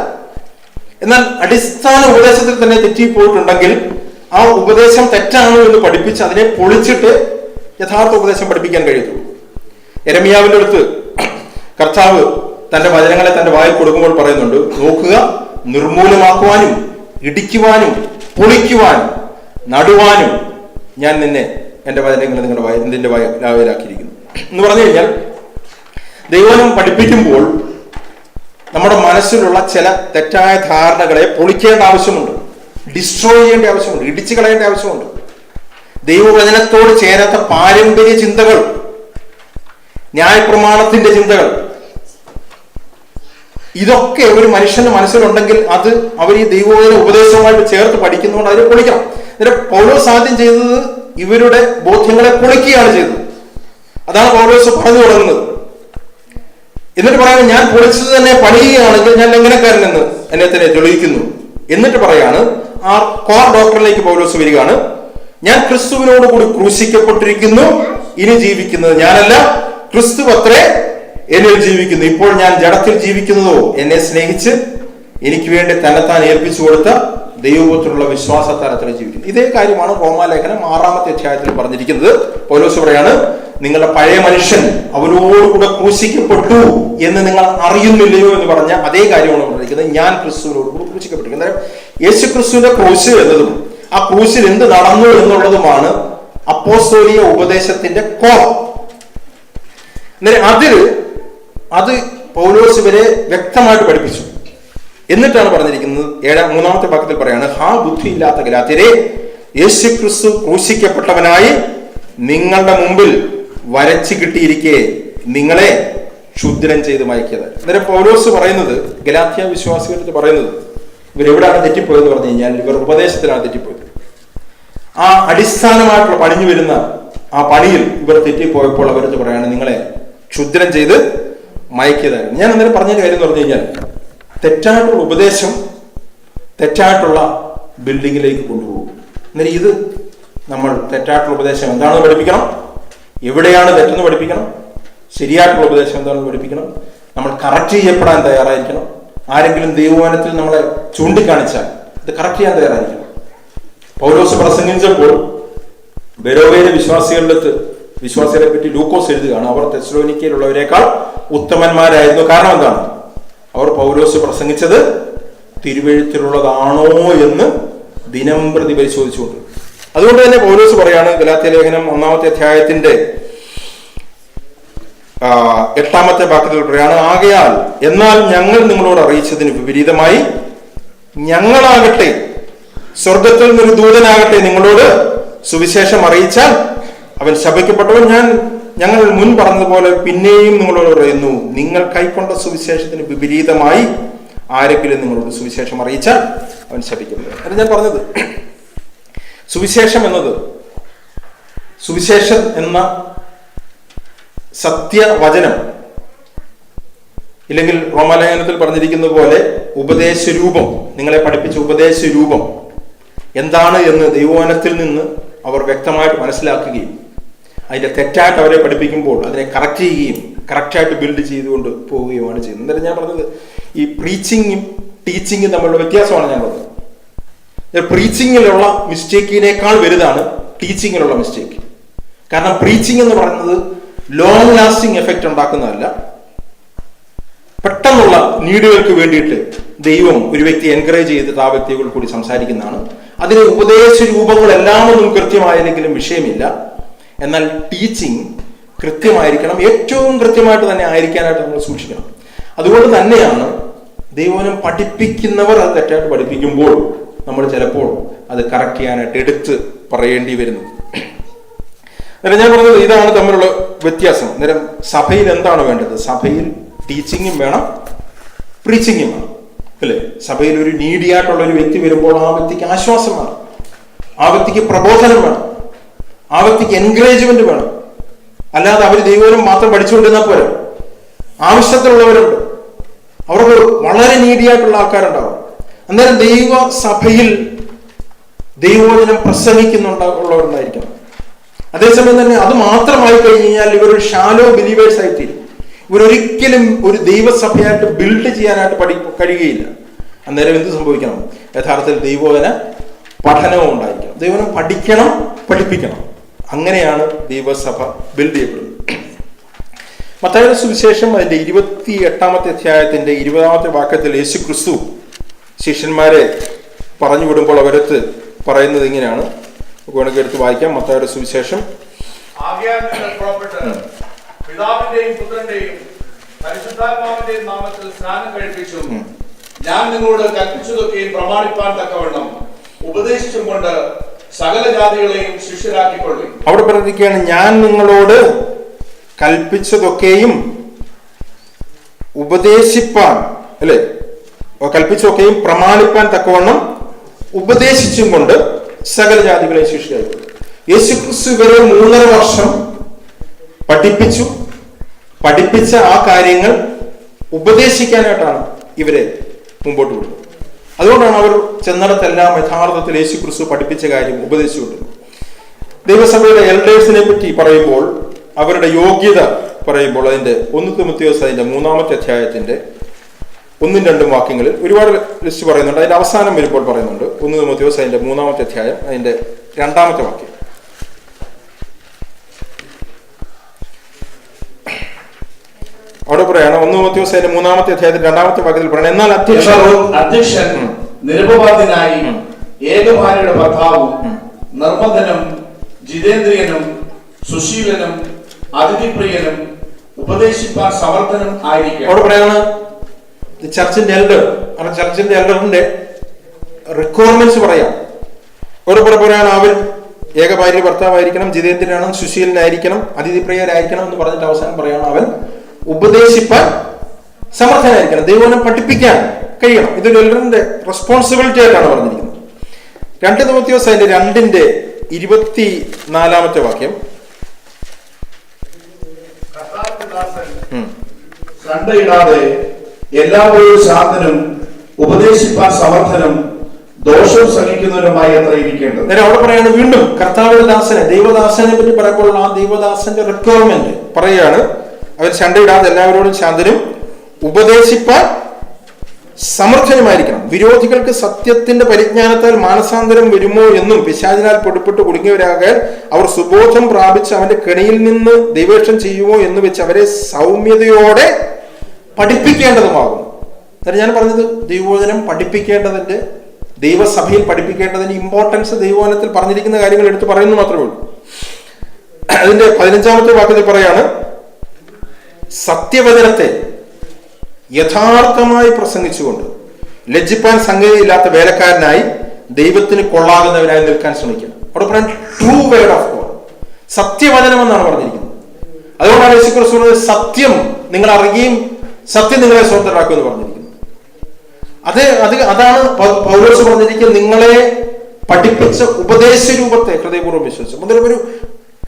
എന്നാൽ അടിസ്ഥാന ഉപദേശത്തിൽ തന്നെ തെറ്റിപ്പോയിട്ടുണ്ടെങ്കിൽ ആ ഉപദേശം തെറ്റാണോ എന്ന് പഠിപ്പിച്ച് അതിനെ പൊളിച്ചിട്ട് യഥാർത്ഥ ഉപദേശം പഠിപ്പിക്കാൻ കഴിയത്തുള്ളൂ. യെരമ്യാവിന്റെ അടുത്ത് കർത്താവ് തന്റെ വചനങ്ങളെ തന്റെ വായിൽ കൊടുക്കുമ്പോൾ പറയുന്നുണ്ട്, നോക്കുക, നിർമൂലമാക്കുവാനും ഇടിക്കുവാനും പൊളിക്കുവാനും നടുവാനും ഞാൻ നിന്നെ എന്റെ വചനങ്ങളെ നിന്റെ വായിലാക്കിയിരിക്കുന്നു എന്ന് പറഞ്ഞു കഴിഞ്ഞാൽ, ദൈവം പഠിപ്പിക്കുമ്പോൾ നമ്മുടെ മനസ്സിലുള്ള ചില തെറ്റായ ധാരണകളെ പൊളിക്കേണ്ട ആവശ്യമുണ്ട്, ഡിസ്ട്രോയ് ചെയ്യേണ്ട ആവശ്യമുണ്ട്, ഇടിച്ചു കളയേണ്ട ആവശ്യമുണ്ട്. ദൈവവചനത്തോട് ചേരാത്ത പാരമ്പര്യ ചിന്തകൾ, ന്യായപ്രമാണത്തിന്റെ ചിന്തകൾ, ഇതൊക്കെ ഒരു മനുഷ്യന്റെ മനസ്സിലുണ്ടെങ്കിൽ അത് അവർ ഈ ദൈവവചന ഉപദേശവുമായിട്ട് ചേർത്ത് പഠിക്കുന്നതുകൊണ്ട് അതിനെ പൊളിക്കണം. എന്നിട്ട് പൗലോസ് ആദ്യം ചെയ്തത് ഇവരുടെ ബോധ്യങ്ങളെ പൊളിക്കുകയാണ് ചെയ്തത്. അതാണ് പൗലോസ് പറഞ്ഞു തുടങ്ങുന്നത്. എന്നിട്ട് പറയുന്നത്, ഞാൻ പൊളിച്ചത് തന്നെ പണിയുകയാണെങ്കിൽ ഞാൻ ലംഘനക്കാരനെന്ന് എന്നെ തന്നെ തെളിയിക്കുന്നു. എന്നിട്ട് പറയാണ്, ആ കോർ ഡോക്ടറിലേക്ക് പൗലോസ് വരികയാണ്, ഞാൻ ക്രിസ്തുവിനോട് കൂടി ക്രൂശിക്കപ്പെട്ടിരിക്കുന്നു, ഇനി ജീവിക്കുന്നത് ഞാനല്ല, ക്രിസ്തു അത്രേ എന്നിൽ ജീവിക്കുന്നു. ഇപ്പോൾ ഞാൻ ജഡത്തിൽ ജീവിക്കുന്നതോ എന്നെ സ്നേഹിച്ച് എനിക്ക് വേണ്ടി തന്നെത്താൻ ഏൽപ്പിച്ചു കൊടുത്ത ദൈവത്തിലുള്ള വിശ്വാസത്താൽ അത്ര ജീവിക്കുന്നു. ഇതേ കാര്യമാണ് റോമാലേഖനം 6-ാമത്തെ അധ്യായത്തിൽ പറഞ്ഞിരിക്കുന്നത്. പൗലോസ് പറയാണ്, നിങ്ങളുടെ പഴയ മനുഷ്യൻ അവരോടുകൂടെ ക്രൂശിക്കപ്പെട്ടു എന്ന് നിങ്ങൾ അറിയുന്നില്ലയോ എന്ന് പറഞ്ഞ അതേ കാര്യമാണ് പറഞ്ഞിരിക്കുന്നത്. ഞാൻ ക്രിസ്തുവിനോട് കൂടെ ക്രൂശിക്കപ്പെട്ടിരിക്കുന്നു. യേശു ക്രിസ്തുവിന്റെ ക്രൂശ് എന്നതും ആ ക്രൂശിൽ എന്ത് നടന്നു എന്നുള്ളതുമാണ് അപ്പോസ്തോലിക ഉപദേശത്തിന്റെ കോർ. അത് പൗലോസ് ഇവരെ വ്യക്തമായിട്ട് പഠിപ്പിച്ചു. എന്നിട്ടാണ് പറഞ്ഞിരിക്കുന്നത് 3-ാമത്തെ വാക്യത്തിൽ പറയാണ്, ഹാ ബുദ്ധിയില്ലാത്ത ഗലാത്യരെ, യേശു ക്രിസ്തു ക്രൂശിക്കപ്പെട്ടവനായി നിങ്ങളുടെ മുമ്പിൽ വരച്ചു കിട്ടിയിരിക്കെ നിങ്ങളെ ക്ഷുദ്രം ചെയ്ത് മയക്കിയത്. അന്നേരം പൗലോസ് പറയുന്നത്, ഗലാത്യ വിശ്വാസികൾക്ക് പറയുന്നത്, ഇവരെവിടെയാണ് തെറ്റിപ്പോയെന്ന് പറഞ്ഞു കഴിഞ്ഞാൽ ഇവർ ഉപദേശത്തിലാണ് തെറ്റിപ്പോയത്. ആ അടിസ്ഥാനമായിട്ടുള്ള പണിഞ്ഞു വരുന്ന ആ പണിയിൽ ഇവർ തെറ്റിപ്പോയപ്പോൾ അവരെന്ന് പറയാണ്, നിങ്ങളെ ക്ഷുദ്രം ചെയ്ത് മയക്കിയതായിരുന്നു. ഞാൻ അന്നേരം പറഞ്ഞൊരു കാര്യം എന്ന് പറഞ്ഞു കഴിഞ്ഞാൽ, തെറ്റായിട്ടുള്ള ഉപദേശം തെറ്റായിട്ടുള്ള ബിൽഡിങ്ങിലേക്ക് കൊണ്ടുപോകും. അന്നേരം ഇത് നമ്മൾ തെറ്റായിട്ടുള്ള ഉപദേശം എന്താണെന്ന് പഠിപ്പിക്കണം, എവിടെയാണ് തെറ്റെന്ന് പഠിപ്പിക്കണം, ശരിയായിട്ടുള്ള ഉപദേശം എന്താണെന്ന് പഠിപ്പിക്കണം. നമ്മൾ കറക്റ്റ് ചെയ്യപ്പെടാൻ തയ്യാറായിരിക്കണം. ആരെങ്കിലും ദൈവവചനത്തിൽ നമ്മളെ ചൂണ്ടിക്കാണിച്ചാൽ ഇത് കറക്റ്റ് ചെയ്യാൻ തയ്യാറായിരിക്കണം. പൗലോസ് പ്രസംഗിച്ചപ്പോൾ ബെരോവയിലെ വിശ്വാസികളുടെ അടുത്ത് വിശ്വാസികളെ പറ്റി ലൂക്കോസ് എഴുതുകയാണ്, അവർ തെസ്സലോനിക്കയിലുള്ളവരെക്കാൾ ഉത്തമന്മാരായിരുന്നു. കാരണം എന്താണ്? അവർ പൗലോസ് പ്രസംഗിച്ചത് തിരുവെഴുത്തിലുള്ളതാണോ എന്ന് ദിനം പ്രതി പരിശോധിച്ചുകൊണ്ട്. അതുകൊണ്ട് തന്നെ പൗലോസ് പറയാണ് ഗലാത്യ ലേഖനം 1-ാമത്തെ അധ്യായത്തിന്റെ 8-ാമത്തെ വാക്യത്തിൽ പറയാണ്, ആകയാൽ എന്നാൽ ഞങ്ങൾ നിങ്ങളോട് അറിയിച്ചതിന് വിപരീതമായി ഞങ്ങളാകട്ടെ സ്വർഗത്തിൽ നിന്നൊരു ദൂതനാകട്ടെ നിങ്ങളോട് സുവിശേഷം അറിയിച്ചാൽ അവൻ ശപിക്കപ്പെട്ടവൻ. ഞങ്ങൾ മുൻ പറഞ്ഞതുപോലെ പിന്നെയും നിങ്ങളോട് പറയുന്നു, നിങ്ങൾ കൈക്കൊണ്ട സുവിശേഷത്തിന് വിപരീതമായി ആരെങ്കിലും നിങ്ങളോട് സുവിശേഷം അറിയിച്ചാൽ അവൻ ശപിക്കപ്പെട്ടവൻ. അത് ഞാൻ പറഞ്ഞത്, സുവിശേഷം എന്നത്, സുവിശേഷം എന്ന സത്യവചനം, ഇല്ലെങ്കിൽ റോമാലേഖനത്തിൽ പറഞ്ഞിരിക്കുന്ന പോലെ ഉപദേശരൂപം, നിങ്ങളെ പഠിപ്പിച്ച ഉപദേശരൂപം എന്താണ് എന്ന് ദൈവവചനത്തിൽ നിന്ന് അവർ വ്യക്തമായിട്ട് മനസ്സിലാക്കുകയും അതിന്റെ തെറ്റായിട്ട് അവരെ പഠിപ്പിക്കുമ്പോൾ അതിനെ കറക്റ്റ് ചെയ്യുകയും കറക്റ്റായിട്ട് ബിൽഡ് ചെയ്തുകൊണ്ട് പോവുകയുമാണ് ചെയ്യുന്നത്. എന്നാലും ഞാൻ പറഞ്ഞത് ഈ പ്രീച്ചിങ്ങും ടീച്ചിങ്ങും തമ്മിലുള്ള വ്യത്യാസമാണ് ഞാൻ പറഞ്ഞത്. പ്രീച്ചിങ്ങിലുള്ള മിസ്റ്റേക്കിനേക്കാൾ വലുതാണ് ടീച്ചിങ്ങിലുള്ള മിസ്റ്റേക്ക്. കാരണം പ്രീച്ചിങ് എന്ന് പറയുന്നത് ലോങ് ലാസ്റ്റിംഗ് എഫക്റ്റ് ഉണ്ടാക്കുന്നതല്ല, പെട്ടെന്നുള്ള നീഡുകൾക്ക് വേണ്ടിയിട്ട് ദൈവം ഒരു വ്യക്തിയെ എൻകറേജ് ചെയ്തിട്ട് ആ വ്യക്തികൾ കൂടി സംസാരിക്കുന്നതാണ്. അതിന് ഉപദേശ രൂപങ്ങളെല്ലാം ഒന്നും കൃത്യമായില്ലെങ്കിലും വിഷയമില്ല. എന്നാൽ ടീച്ചിങ് കൃത്യമായിരിക്കണം, ഏറ്റവും കൃത്യമായിട്ട് തന്നെ ആയിരിക്കാനായിട്ട് നമ്മൾ സൂക്ഷിക്കണം. അതുകൊണ്ട് തന്നെയാണ് ദൈവവചനം പഠിപ്പിക്കുന്നവർ അത് തെറ്റായിട്ട് പഠിപ്പിക്കുമ്പോൾ നമ്മൾ ചിലപ്പോൾ അത് കറക്റ്റ് ചെയ്യാനായിട്ട് എടുത്ത് പറയേണ്ടി വരുന്നു. അന്നേരം ഞാൻ പറഞ്ഞത് ഇതാണ് തമ്മിലുള്ള വ്യത്യാസം. അന്നേരം സഭയിൽ എന്താണ് വേണ്ടത്? സഭയിൽ ടീച്ചിങ്ങും വേണം, പ്രീച്ചിങ്ങും വേണം, അല്ലേ? സഭയിൽ ഒരു നീഡിയായിട്ടുള്ള ഒരു വ്യക്തി വരുമ്പോൾ ആ വ്യക്തിക്ക് ആശ്വാസം വേണം, ആ വ്യക്തിക്ക് പ്രബോധനം വേണം, ആ വ്യക്തിക്ക് എൻകറേജ്മെന്റ് വേണം. അല്ലാതെ അവർ ദൈവവചനം മാത്രം പഠിച്ചുകൊണ്ടിരുന്നാൽ പോരാ. ആവശ്യത്തിലുള്ളവരുണ്ട്, അവർക്ക് വളരെ നീഡിയായിട്ടുള്ള ആൾക്കാരുണ്ടാവും. അന്നേരം ദൈവ സഭയിൽ ദൈവവചനം പ്രസംഗിക്കുന്നുള്ളവരുണ്ടായിരിക്കണം. അതേസമയം തന്നെ അത് മാത്രമായി കഴിഞ്ഞാൽ ഇവരൊരു ഷാലോ ബിലീവേഴ്സ് ആയി തീരും. ഇവരൊരിക്കലും ഒരു ദൈവസഭയായിട്ട് ബിൽഡ് ചെയ്യാനായിട്ട് കഴിയുകയില്ല. അന്നേരം എന്ത് സംഭവിക്കണം? യഥാർത്ഥത്തിൽ ദൈവവചന പഠനവും ഉണ്ടായിരിക്കണം. ദൈവവചനം പഠിക്കണം, പഠിപ്പിക്കണം. അങ്ങനെയാണ് ദൈവസഭ ബിൽഡ് ചെയ്യപ്പെടുന്നത്. മത്തായിയുടെ സുവിശേഷം അതിന്റെ 28-ാമത്തെ അധ്യായത്തിന്റെ 20-ാമത്തെ വാക്യത്തിൽ യേശു ക്രിസ്തു ശിഷ്യന്മാരെ പറഞ്ഞു വിടുമ്പോൾ അവരടുത്ത് പറയുന്നത് ഇങ്ങനെയാണ്. വേണമെങ്കിൽ എടുത്ത് വായിക്കാം. മത്തായിയുടെ സുവിശേഷം പിതാവിന്റെയും പുത്രന്റെയും പരിശുദ്ധാത്മാവിന്റെയും നാമത്തിൽ സ്നാനം കഴിപ്പിച്ചു ഞാൻ നിങ്ങളോട് കൽപ്പിച്ചതൊക്കെയും പ്രമാണിപ്പാൻ തക്കവണ്ണം ഉപദേശിച്ചും കൊണ്ട് സകല ജാതികളെയും ശിഷ്യരാക്കിക്കൊള്ളു. അവിടെ പറഞ്ഞിരിക്കുകയാണ്, ഞാൻ നിങ്ങളോട് കൽപ്പിച്ചതൊക്കെയും ഉപദേശിപ്പാൻ, അല്ലെ, കൽപ്പിച്ചതൊക്കെയും പ്രമാണിപ്പാൻ തക്കവണ്ണം ഉപദേശിച്ചും കൊണ്ട് സകല ജാതികളെ ശിഷ്യരാക്കി. യേശുക്രിസ്തു ഇവരെ 3.5 വർഷം പഠിപ്പിച്ച ആ കാര്യങ്ങൾ ഉപദേശിക്കാനായിട്ടാണ് ഇവരെ മുമ്പോട്ട് വിടുന്നത്. അതുകൊണ്ടാണ് അവർ ചെന്നിടത്തെല്ലാം യഥാർത്ഥത്തിൽ യേശുക്രിസ്തു പഠിപ്പിച്ച കാര്യം ഉപദേശിച്ചുകൊണ്ടിരുന്നത്. ദൈവസഭയുടെ എൽഡേഴ്സിനെ പറ്റി പറയുമ്പോൾ, അവരുടെ യോഗ്യത പറയുമ്പോൾ അതിന്റെ 1 തിമോഥെയോസ് അതിന്റെ 3-ാമത്തെ അധ്യായത്തിന്റെ 1-2 വാക്യങ്ങളിൽ ഒരുപാട് ലിസ്റ്റ് പറയുന്നുണ്ട്. അതിന്റെ അവസാനം വരുമ്പോൾ പറയുന്നുണ്ട്. 1 തിമോഥെയോസ് അതിന്റെ 3-ാമത്തെ അധ്യായം അതിന്റെ 2-ാമത്തെ വാക്യം. അവിടെ പറയാണ് 1 തിമോഥെയോസ് അതിന്റെ 3-ാമത്തെ അധ്യായത്തിൽ 2-ാമത്തെ വാക്യത്തിൽ പറയണം, എന്നാൽ അധ്യക്ഷൻ നിരപവാദിനായി ഏകഭാര്യയുടെ ഭർത്താവും നിർമ്മതനും ജിതേന്ദ്രിയനും സുശീലനും അതിഥിപ്രിയനും ഉപദേശിപ്പാൻ സമർത്ഥനും ആയിരിക്കും. അവിടെ പറയാണ് ചർച്ചിന്റെ എൽഡർ, ചർച്ചിന്റെ എൽഡറിന്റെ റിക്വയർമെന്റ്സ് പറയാം. അവിടെ പറയാണ് അവർ ഏകഭാര്യ ഭർത്താവായിരിക്കണം, ജിതേന്ദ്രനാണ്, സുശീലനായിരിക്കണം, അതിഥിപ്രിയരായിരിക്കണം എന്ന് പറഞ്ഞിട്ട് അവസാനം പറയാണ് അവൻ ഉപദേശിപ്പാൻ സമർത്ഥനായിരിക്കണം, ദൈവവചനം പഠിപ്പിക്കാൻ കഴിയണം. ഇതൊരു എൽഡറിന്റെ റെസ്പോൺസിബിലിറ്റി ആയിട്ടാണ് പറഞ്ഞിരിക്കുന്നത്. 2 തിമോഥെയോസ് അതിന്റെ 2-ന്റെ 24-ാമത്തെ വാക്യം. കണ്ടയിടാതെ എല്ലാവരും ശാന്തനും ഉപദേശിപ്പാൻ സമർത്ഥനും ദോഷം സഹിക്കുന്നവരുമായി അത്ര ഇരിക്കേണ്ടത്. അവിടെ പറയാണ് വീണ്ടും കർത്താവിന്റെ ദാസനെ, ദൈവദാസനെ പറ്റി പറയുമ്പോൾ ആ ദൈവദാസന്റെ റിക്വയർമെന്റ് പറയാണ്, അവൻ ശണ്ടയിടാതെ എല്ലാവരോടും ശാന്തനും ഉപദേശിപ്പാൻ സമർത്ഥനുമായിരിക്കണം. വിരോധികൾക്ക് സത്യത്തിന്റെ പരിജ്ഞാനത്താൽ മാനസാന്തരം വരുമോ എന്നും പിശാചിനാൽ പൊടിപ്പെട്ട് കുടുങ്ങിയവരാകാൻ അവർ സുബോധം പ്രാപിച്ച് അവന്റെ കെണിയിൽ നിന്ന് ദൈവേഷം ചെയ്യുമോ എന്ന് വെച്ച് അവരെ സൗമ്യതയോടെ പഠിപ്പിക്കേണ്ടതുമാകും. എന്നിട്ട് ഞാൻ പറഞ്ഞത് ദൈവവചനം പഠിപ്പിക്കേണ്ടതിന്റെ, ദൈവസഭയിൽ പഠിപ്പിക്കേണ്ടതിന്റെ ഇമ്പോർട്ടൻസ് ദൈവവചനത്തിൽ പറഞ്ഞിരിക്കുന്ന കാര്യങ്ങൾ എടുത്ത് പറയുന്നു മാത്രമേ ഉള്ളൂ. അതിന്റെ 15-ാമത്തെ വാക്യത്തിൽ പറയാണ്, സത്യവചനത്തെ യഥാർത്ഥമായി പ്രസംഗിച്ചുകൊണ്ട് ലജ്ജിപ്പാൻ സംഗതിയില്ലാത്ത വേലക്കാരനായി ദൈവത്തിന് കൊള്ളാകുന്നവനായി നിൽക്കാൻ ശ്രമിക്കണം. അവിടെ പറയാൻ ട്രൂ വേർഡ് ഓഫ് ഗോഡ്, സത്യവചനം എന്നാണ് പറഞ്ഞിരിക്കുന്നത്. അതുകൊണ്ടാണ് യേശുക്രിസ്തു സത്യം നിങ്ങൾ അറിയുകയും സത്യം നിങ്ങളെ സ്വതന്ത്രരാക്കുമെന്ന് പറഞ്ഞിരിക്കുന്നത്. അതാണ് പൗലോസ് പറഞ്ഞിരിക്കുന്നത്, നിങ്ങളെ പഠിപ്പിച്ച ഉപദേശ രൂപത്തെ ഹൃദയപൂർവ്വം വിശ്വസിച്ചു. മുതൽ ഒരു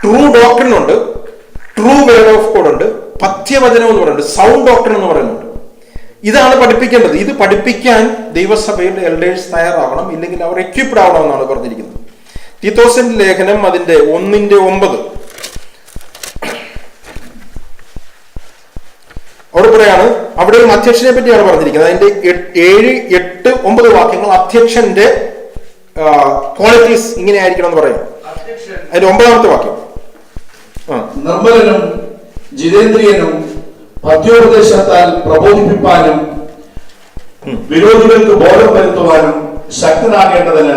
ട്രൂ ഡോക്ട്രിൻ ഉണ്ട്, ട്രൂ വേർഡ് ഓഫ് ഗോഡ് ഉണ്ട്, പഥ്യവചനം എന്ന് പറയുന്നുണ്ട്, സൗണ്ട് ഡോക്ട്രിൻ എന്ന് പറയുന്നുണ്ട്. ഇതാണ് പഠിപ്പിക്കേണ്ടത്. ഇത് പഠിപ്പിക്കാൻ ദൈവസഭയുടെ എൽഡേഴ്സ് തയ്യാറാവണം, ഇല്ലെങ്കിൽ അവർ എക്വിപ്ഡ് ആവണം എന്നാണ് പറഞ്ഞിരിക്കുന്നത്. തീത്തോസിന്റെ ലേഖനം അതിന്റെ 1:9 അവിടെ പറയാണ്, അവിടെയും അധ്യക്ഷനെ പറ്റിയാണ് പറഞ്ഞിരിക്കുന്നത്. അതിന്റെ 7, 8, 9 വാക്യങ്ങൾ അധ്യക്ഷന്റെ ക്വാളിറ്റീസ് ഇങ്ങനെ ആയിരിക്കണം എന്ന് പറയാം. അതിന്റെ 9-ാമത്തെ വാക്യം, നിർമ്മലനും ജിതേന്ദ്രിയനും പഥ്യോപദേശത്താൽ പ്രബോധിപ്പിപ്പാനും വിരോധികൾക്ക് ബോധം വരുത്തുവാനും ശക്തനാകേണ്ടതിന്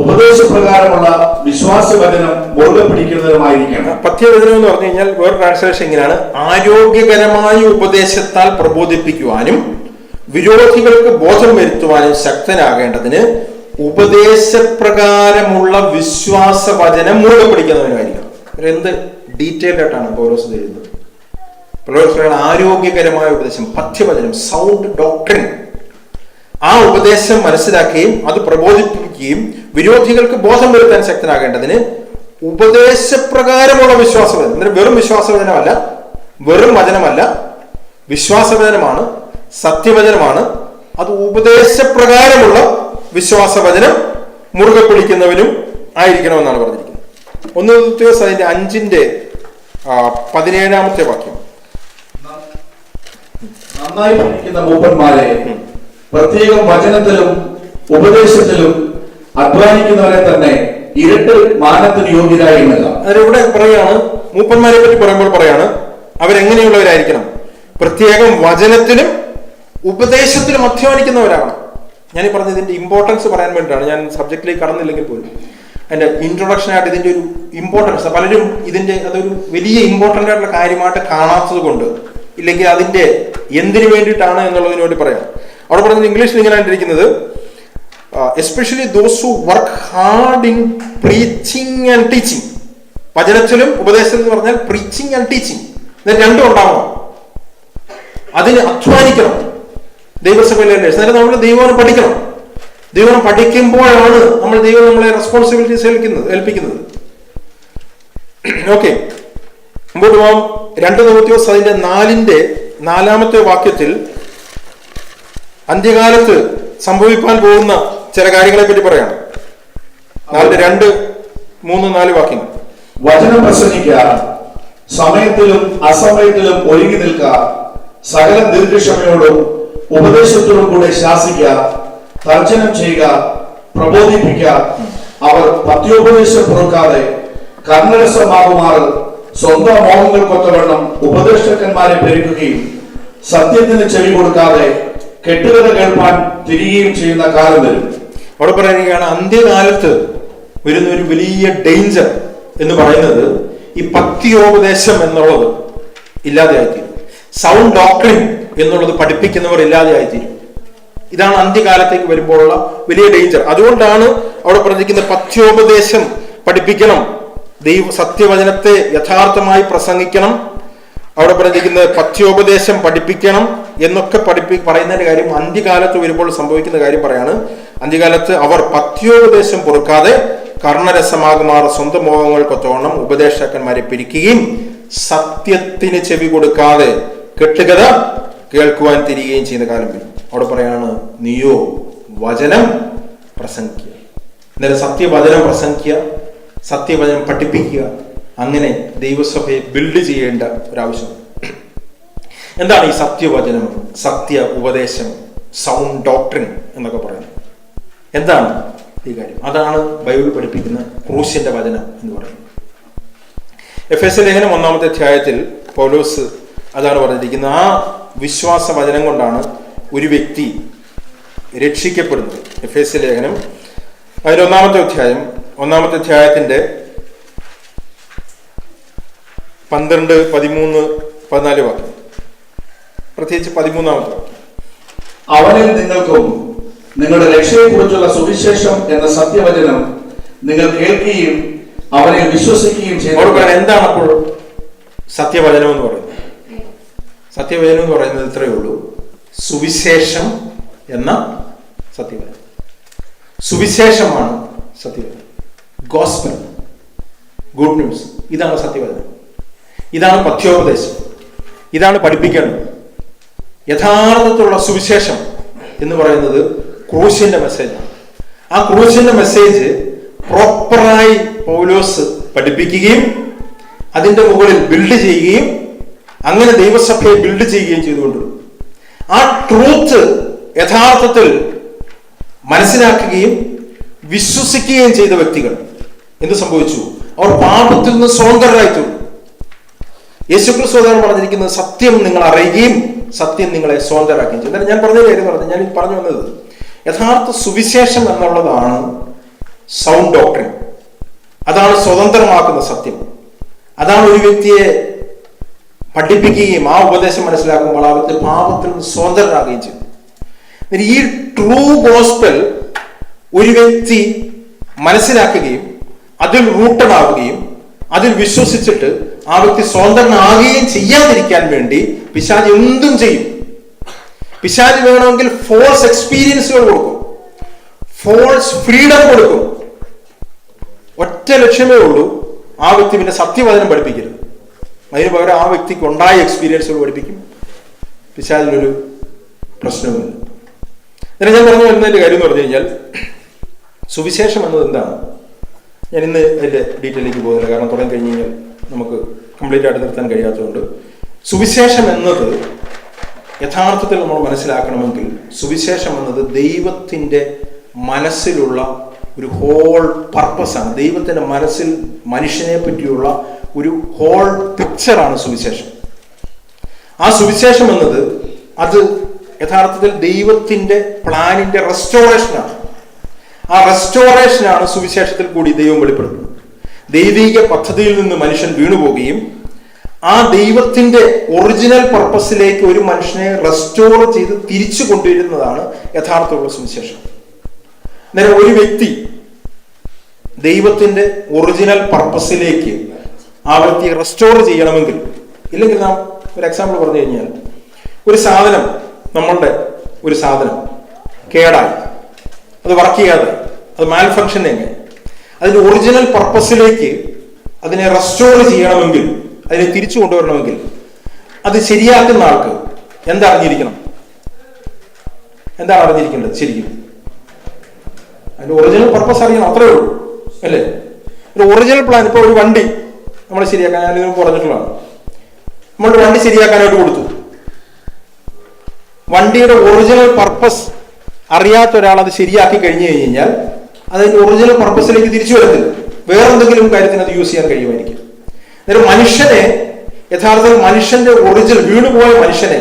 ഉപദേശപ്രകാരമുള്ള വിശ്വാസവചനം മുറുകെ പിടിക്കുന്നതുമായിരിക്കണം. പഥ്യവചനം എന്ന് പറഞ്ഞു കഴിഞ്ഞാൽ വേറെ ട്രാൻസ്ലേഷൻ ഇങ്ങനെയാണ്, ആരോഗ്യകരമായ ഉപദേശത്താൽ പ്രബോധിപ്പിക്കുവാനും വിരോധികൾക്ക് ബോധം വരുത്തുവാനും ശക്തനാകേണ്ടതിന് ഉപദേശപ്രകാരമുള്ള വിശ്വാസവചനം മുറുകെ പിടിക്കുന്നവനുമായിരിക്കണം. എന്ത് ഡീറ്റെയിൽഡ് ആയിട്ടാണ് പൗലോസ് എഴുതുന്നത്. ആരോഗ്യകരമായ ഉപദേശം, പഥ്യവചനം, സൗണ്ട് ഡോക്ട്രിൻ, ആ ഉപദേശം മനസ്സിലാക്കുകയും അത് പ്രബോധിപ്പിക്കുകയും വിരോധികൾക്ക് ബോധം വരുത്താൻ ശക്തനാകേണ്ടതിന് ഉപദേശപ്രകാരമുള്ള വിശ്വാസവചനം. എന്നിട്ട് വെറും വിശ്വാസവചനമല്ല, വെറും വചനമല്ല, വിശ്വാസവചനമാണ്, സത്യവചനമാണ്. അത് ഉപദേശപ്രകാരമുള്ള വിശ്വാസവചനം മുറുകെ പിടിക്കുന്നവനും ആയിരിക്കണമെന്നാണ് പറഞ്ഞിരിക്കുന്നത്. 1 ദിവസം അതിന്റെ 5:17 വാക്യം, നന്നായി പഠിക്കുന്ന മൂപ്പന്മാരെ പ്രത്യേകം വചനത്തിലും ഉപദേശത്തിലും അധ്വാനിക്കുന്നവരെ തന്നെ ഇരട്ട് മാനത്തിന് യോഗ്യരായിരുന്നില്ല. അതിവിടെ പറയാണ്, മൂപ്പന്മാരെ പറ്റി പറയുമ്പോൾ പറയാണ് അവരെങ്ങനെയുള്ളവരായിരിക്കണം? പ്രത്യേകം വചനത്തിലും ഉപദേശത്തിലും അധ്വാനിക്കുന്നവരാകണം. ഞാനീ പറഞ്ഞ ഇതിന്റെ ഇമ്പോർട്ടൻസ് പറയാൻ വേണ്ടിയിട്ടാണ്, ഞാൻ സബ്ജക്റ്റിലേക്ക് കടന്നില്ലെങ്കിൽ പോലും അതിന്റെ ഇൻട്രൊഡക്ഷൻ ആയിട്ട് ഇതിന്റെ ഒരു ഇമ്പോർട്ടൻസ് പലരും അതൊരു വലിയ ഇമ്പോർട്ടൻ്റ് ആയിട്ടുള്ള കാര്യമായിട്ട് കാണാത്തത് കൊണ്ട്, ഇല്ലെങ്കിൽ അതിന്റെ എന്തിനു വേണ്ടിയിട്ടാണ് എന്നുള്ളതിന് വേണ്ടി പറയാം. അവിടെ പറഞ്ഞത് ഇംഗ്ലീഷിൽ ഇങ്ങനെ ഇരിക്കുന്നത്, especially those who work hard in preaching and teaching. വചനത്തിലും ഉപദേശത്തിലും എന്ന് പറഞ്ഞാൽ പ്രീച്ചിങ് ആൻഡ് ടീച്ചിങ്, രണ്ടും ഉണ്ടാവണം. അതിന് അധ്വാനിക്കണം ദൈവസഭയിലെ. അന്നേരം നമ്മൾ ദൈവം പഠിക്കണം. ദൈവം പഠിക്കുമ്പോഴാണ് ദൈവം നമ്മളെ റെസ്പോൺസിബിലിറ്റീസ് ഏൽപ്പിക്കുന്നത്. ഓക്കെ, മുമ്പോട്ട് പോകാം. 2 തിമോത്തിയോസ് അതിന്റെ 4-ാമത്തെ വാക്യത്തിൽ അന്ത്യകാലത്ത് സംഭവിക്കാൻ പോകുന്ന ചില കാര്യങ്ങളെ പറ്റി പറയാണ്. 2, 3, 4 വാക്യങ്ങൾ. വചനം പ്രസംഗിക്കുക, സമയത്തിലും അസമയത്തിലും ഒരുങ്ങി നിൽക്കുക, സകല ദീർഘക്ഷമയോടും ഉപദേശത്തോടും കൂടെ ശാസിക്കുക, തർജ്ജനം ചെയ്യുക, പ്രബോധിപ്പിക്കുക. അവർ പഥ്യോപദേശം പുറക്കാതെ കർണരസമാകുമാറ് സ്വന്തം മോഹങ്ങൾക്കൊത്തവണ്ണം ഉപദേഷ്ടന്മാരെ പെരുക്കുകയും സത്യത്തിന് ചെവി കൊടുക്കാതെ കെട്ടുകഥ കേൾപ്പാൻ തിരികെയും ചെയ്യുന്ന കാലം വരും. അവിടെ പറയുകയാണ്, അന്ത്യകാലത്ത് വരുന്ന ഒരു വലിയ ഡേഞ്ചർ എന്ന് പറയുന്നത് ഈ പഥ്യോപദേശം എന്നുള്ളത് ഇല്ലാതെയായിത്തീരും. സൗണ്ട് ഡോക്ട്രിൻ എന്നുള്ളത് പഠിപ്പിക്കുന്നവർ ഇല്ലാതെയായിത്തീരും. ഇതാണ് അന്ത്യകാലത്തേക്ക് വരുമ്പോഴുള്ള വലിയ ഡേഞ്ചർ. അതുകൊണ്ടാണ് അവിടെ പറഞ്ഞിരിക്കുന്ന പഥ്യോപദേശം പഠിപ്പിക്കണം, സത്യവചനത്തെ യഥാർത്ഥമായി പ്രസംഗിക്കണം. അവിടെ പറഞ്ഞിരിക്കുന്നത് പഥ്യോപദേശം പഠിപ്പിക്കണം എന്നൊക്കെ പറയുന്നതിന്റെ കാര്യം അന്ത്യകാലത്ത് വരുമ്പോൾ സംഭവിക്കുന്ന കാര്യം പറയാണ്. അന്ത്യകാലത്ത് അവർ പഥ്യോപദേശം പൊറുക്കാതെ കർണരസമാകുമാർ സ്വന്തം മോഹങ്ങൾക്കൊത്തവണ്ണം ഉപദേശകന്മാരെ പിരിക്കുകയും സത്യത്തിന് ചെവി കൊടുക്കാതെ കെട്ടുകഥ കേൾക്കുവാൻ തിരികെയും ചെയ്യുന്ന കാലം വരും. അവിടെ പറയാണ്, നീയോ വചനം പ്രസംഗിക്കുക. അന്നേരം സത്യവചനം പ്രസംഗിക്കുക, സത്യവചനം പഠിപ്പിക്കുക. അങ്ങനെ ദൈവസഭയെ ബിൽഡ് ചെയ്യേണ്ട ഒരാവശ്യമുണ്ട്. എന്താണ് ഈ സത്യവചനം, സത്യ ഉപദേശം, സൗണ്ട് ഡോക്ട്രിൻ എന്നൊക്കെ പറയുന്നത്. എന്താണ് ഈ കാര്യം? അതാണ് ബൈബിൾ പഠിപ്പിക്കുന്ന ക്രൂശിന്റെ വചനം എന്ന് പറയുന്നത്. എഫേസ്യ ലേഖനം 1-ാമത്തെ അധ്യായത്തിൽ പൗലോസ് അതാണ് പറഞ്ഞിരിക്കുന്നത്. ആ വിശ്വാസ വചനം കൊണ്ടാണ് ഒരു വ്യക്തി രക്ഷിക്കപ്പെടുന്നത്. എഫേസ്യ ലേഖനം അതിൽ 1-ാമത്തെ അധ്യായത്തിന്റെ 12, 13, 14 വാക്യം, പ്രത്യേകിച്ച് 13-ാമത്തെ വാക്യം. അവനിൽ നിങ്ങൾക്കും നിങ്ങളുടെ രക്ഷയെക്കുറിച്ചുള്ള സുവിശേഷം എന്ന സത്യവചനം നിങ്ങൾ കേൾക്കുകയും അവനെ വിശ്വസിക്കുകയും ചെയ്തു. എന്താണ് അപ്പോൾ സത്യവചനം എന്ന് പറയുന്നത്? സത്യവചനം എന്ന് പറയുന്നത് ഇത്രയേ ഉള്ളൂ: സുവിശേഷം എന്ന സത്യവചനം. സുവിശേഷമാണ് സത്യവചനം. Gospel, good news. ഇതാണ് സത്യവചനം. ഇതാണ് പഥ്യോപദേശം. ഇതാണ് പഠിപ്പിക്കേണ്ടത്. യഥാർത്ഥത്തിലുള്ള സുവിശേഷം എന്ന് പറയുന്നത് ക്രൂശിന്റെ മെസ്സേജാണ്. ആ ക്രൂശിന്റെ മെസ്സേജ് പ്രോപ്പറായി പൗലോസ് പഠിപ്പിക്കുകയും അതിന്റെ മുകളിൽ ബിൽഡ് ചെയ്യുകയും അങ്ങനെ ദൈവസഭയെ ബിൽഡ് ചെയ്യുകയും ചെയ്തുകൊണ്ടിരുന്നു. ആ ട്രൂത്ത് യഥാർത്ഥത്തിൽ മനസ്സിലാക്കുകയും വിശ്വസിക്കുകയും ചെയ്ത വ്യക്തികൾ എന്ത് സംഭവിച്ചു? അവർ പാപത്തിൽ നിന്ന് സ്വതന്ത്രരായി തീർന്നു. യേശുക്രിസ്തു പറഞ്ഞിരിക്കുന്നത് സത്യം നിങ്ങൾ അറിയുകയും സത്യം നിങ്ങളെ സ്വതന്ത്രരാക്കുകയും ചെയ്യും. എന്നാലും ഞാൻ പറഞ്ഞ കാര്യം പറഞ്ഞു, ഞാൻ പറഞ്ഞു വന്നത് യഥാർത്ഥ സുവിശേഷം എന്നുള്ളതാണ് സൗണ്ട് ഡോക്ട്രിൻ. അതാണ് സ്വതന്ത്രമാക്കുന്ന സത്യം. അതാണ് ഒരു വ്യക്തിയെ പഠിപ്പിക്കുകയും ആ ഉപദേശം മനസ്സിലാക്കുമ്പോൾ ആ വ്യക്തി പാപത്തിൽ നിന്ന് സ്വതന്ത്രരാകുകയും ചെയ്യും. ഈ ട്രൂ ഗോസ്പൽ ഒരു വ്യക്തി മനസ്സിലാക്കുകയും അതിൽ റൂട്ടഡ് ആവുകയും അതിൽ വിശ്വസിച്ചിട്ട് ആ വ്യക്തി സ്വതന്ത്രനാകുകയും ചെയ്യാതിരിക്കാൻ വേണ്ടി പിശാച് എന്തും ചെയ്യും. പിശാച് വേണമെങ്കിൽ ഫോൾസ് എക്സ്പീരിയൻസുകൾ കൊടുക്കും, ഫോൾസ് ഫ്രീഡം കൊടുക്കും. ഒറ്റ ലക്ഷ്യമേ ഉള്ളൂ, ആ വ്യക്തി പിന്നെ സത്യവചനം പഠിപ്പിക്കരുത്. അതിന് പകരം ആ വ്യക്തിക്ക് ഉണ്ടായ എക്സ്പീരിയൻസുകൾ പഠിപ്പിക്കും. പിശാചിനൊരു പ്രശ്നവുമില്ല. ഞാൻ പറഞ്ഞു വരുന്നതിന്റെ കാര്യം എന്ന് പറഞ്ഞു കഴിഞ്ഞാൽ, സുവിശേഷം എന്നത് എന്താണ്? ഞാൻ ഇന്ന് അതിന്റെ ഡീറ്റെയിലേക്ക് പോകുന്നില്ല, കാരണം തുടങ്ങി കഴിഞ്ഞ് കഴിഞ്ഞാൽ നമുക്ക് കംപ്ലീറ്റ് ആയിട്ട് നിർത്താൻ കഴിയാത്തതുകൊണ്ട്. സുവിശേഷം എന്നത് യഥാർത്ഥത്തിൽ നമ്മൾ മനസ്സിലാക്കണമെങ്കിൽ, സുവിശേഷം എന്നത് ദൈവത്തിൻ്റെ മനസ്സിലുള്ള ഒരു ഹോൾ പർപ്പസാണ്. ദൈവത്തിൻ്റെ മനസ്സിൽ മനുഷ്യനെ പറ്റിയുള്ള ഒരു ഹോൾ പിക്ചറാണ് സുവിശേഷം. ആ സുവിശേഷം എന്നത് അത് യഥാർത്ഥത്തിൽ ദൈവത്തിൻ്റെ പ്ലാനിൻ്റെ റെസ്റ്റോറേഷനാണ്. ആ റെസ്റ്റോറേഷനാണ് സുവിശേഷത്തിൽ കൂടി ദൈവം വെളിപ്പെടുത്തുന്നത്. ദൈവിക പദ്ധതിയിൽ നിന്ന് മനുഷ്യൻ വീണുപോകുകയും ആ ദൈവത്തിന്റെ ഒറിജിനൽ പർപ്പസിലേക്ക് ഒരു മനുഷ്യനെ റെസ്റ്റോർ ചെയ്ത് തിരിച്ചു കൊണ്ടുവരുന്നതാണ് യഥാർത്ഥമുള്ള സുവിശേഷം. അന്നേരം ഒരു വ്യക്തി ദൈവത്തിന്റെ ഒറിജിനൽ പർപ്പസിലേക്ക് ആ വ്യക്തിയെ റെസ്റ്റോർ ചെയ്യണമെങ്കിൽ, ഇല്ലെങ്കിൽ നാം ഒരു എക്സാമ്പിൾ പറഞ്ഞു കഴിഞ്ഞാൽ, ഒരു സാധനം, നമ്മളുടെ ഒരു സാധനം കേടായി, അത് വർക്ക് ചെയ്യാതെ, അത് മാൽ ഫങ്ഷൻ എങ്ങനെ, അതിന്റെ ഒറിജിനൽ പർപ്പസിലേക്ക് അതിനെ റെസ്റ്റോർ ചെയ്യണമെങ്കിൽ, അതിനെ തിരിച്ചു കൊണ്ടുവരണമെങ്കിൽ, അത് ശരിയാക്കുന്ന ആൾക്ക് എന്തറിഞ്ഞിരിക്കണം? എന്താണ് അറിഞ്ഞിരിക്കേണ്ടത്? ശരിക്കും അതിന്റെ ഒറിജിനൽ പർപ്പസ് അറിയണം, അത്രേ ഉള്ളൂ, അല്ലേ? ഒരു ഒറിജിനൽ പ്ലാൻ. ഇപ്പോൾ ഒരു വണ്ടി നമ്മൾ ശരിയാക്കാൻ, ഞാൻ ഇതിന് പറഞ്ഞിട്ടുള്ളതാണ്, നമ്മളൊരു വണ്ടി ശരിയാക്കാനായിട്ട് കൊടുത്തു. വണ്ടിയുടെ ഒറിജിനൽ പർപ്പസ് അറിയാത്ത ഒരാൾ അത് ശരിയാക്കി കഴിഞ്ഞു കഴിഞ്ഞാൽ അതിന്റെ ഒറിജിനൽ പർപ്പസിലേക്ക് തിരിച്ചു വരത്തില്ല. വേറെന്തെങ്കിലും കാര്യത്തിന് അത് യൂസ് ചെയ്യാൻ കഴിയുമായിരിക്കും. അന്നേരം മനുഷ്യനെ, യഥാർത്ഥത്തിൽ മനുഷ്യന്റെ ഒറിജിനൽ, വീണുപോയ മനുഷ്യനെ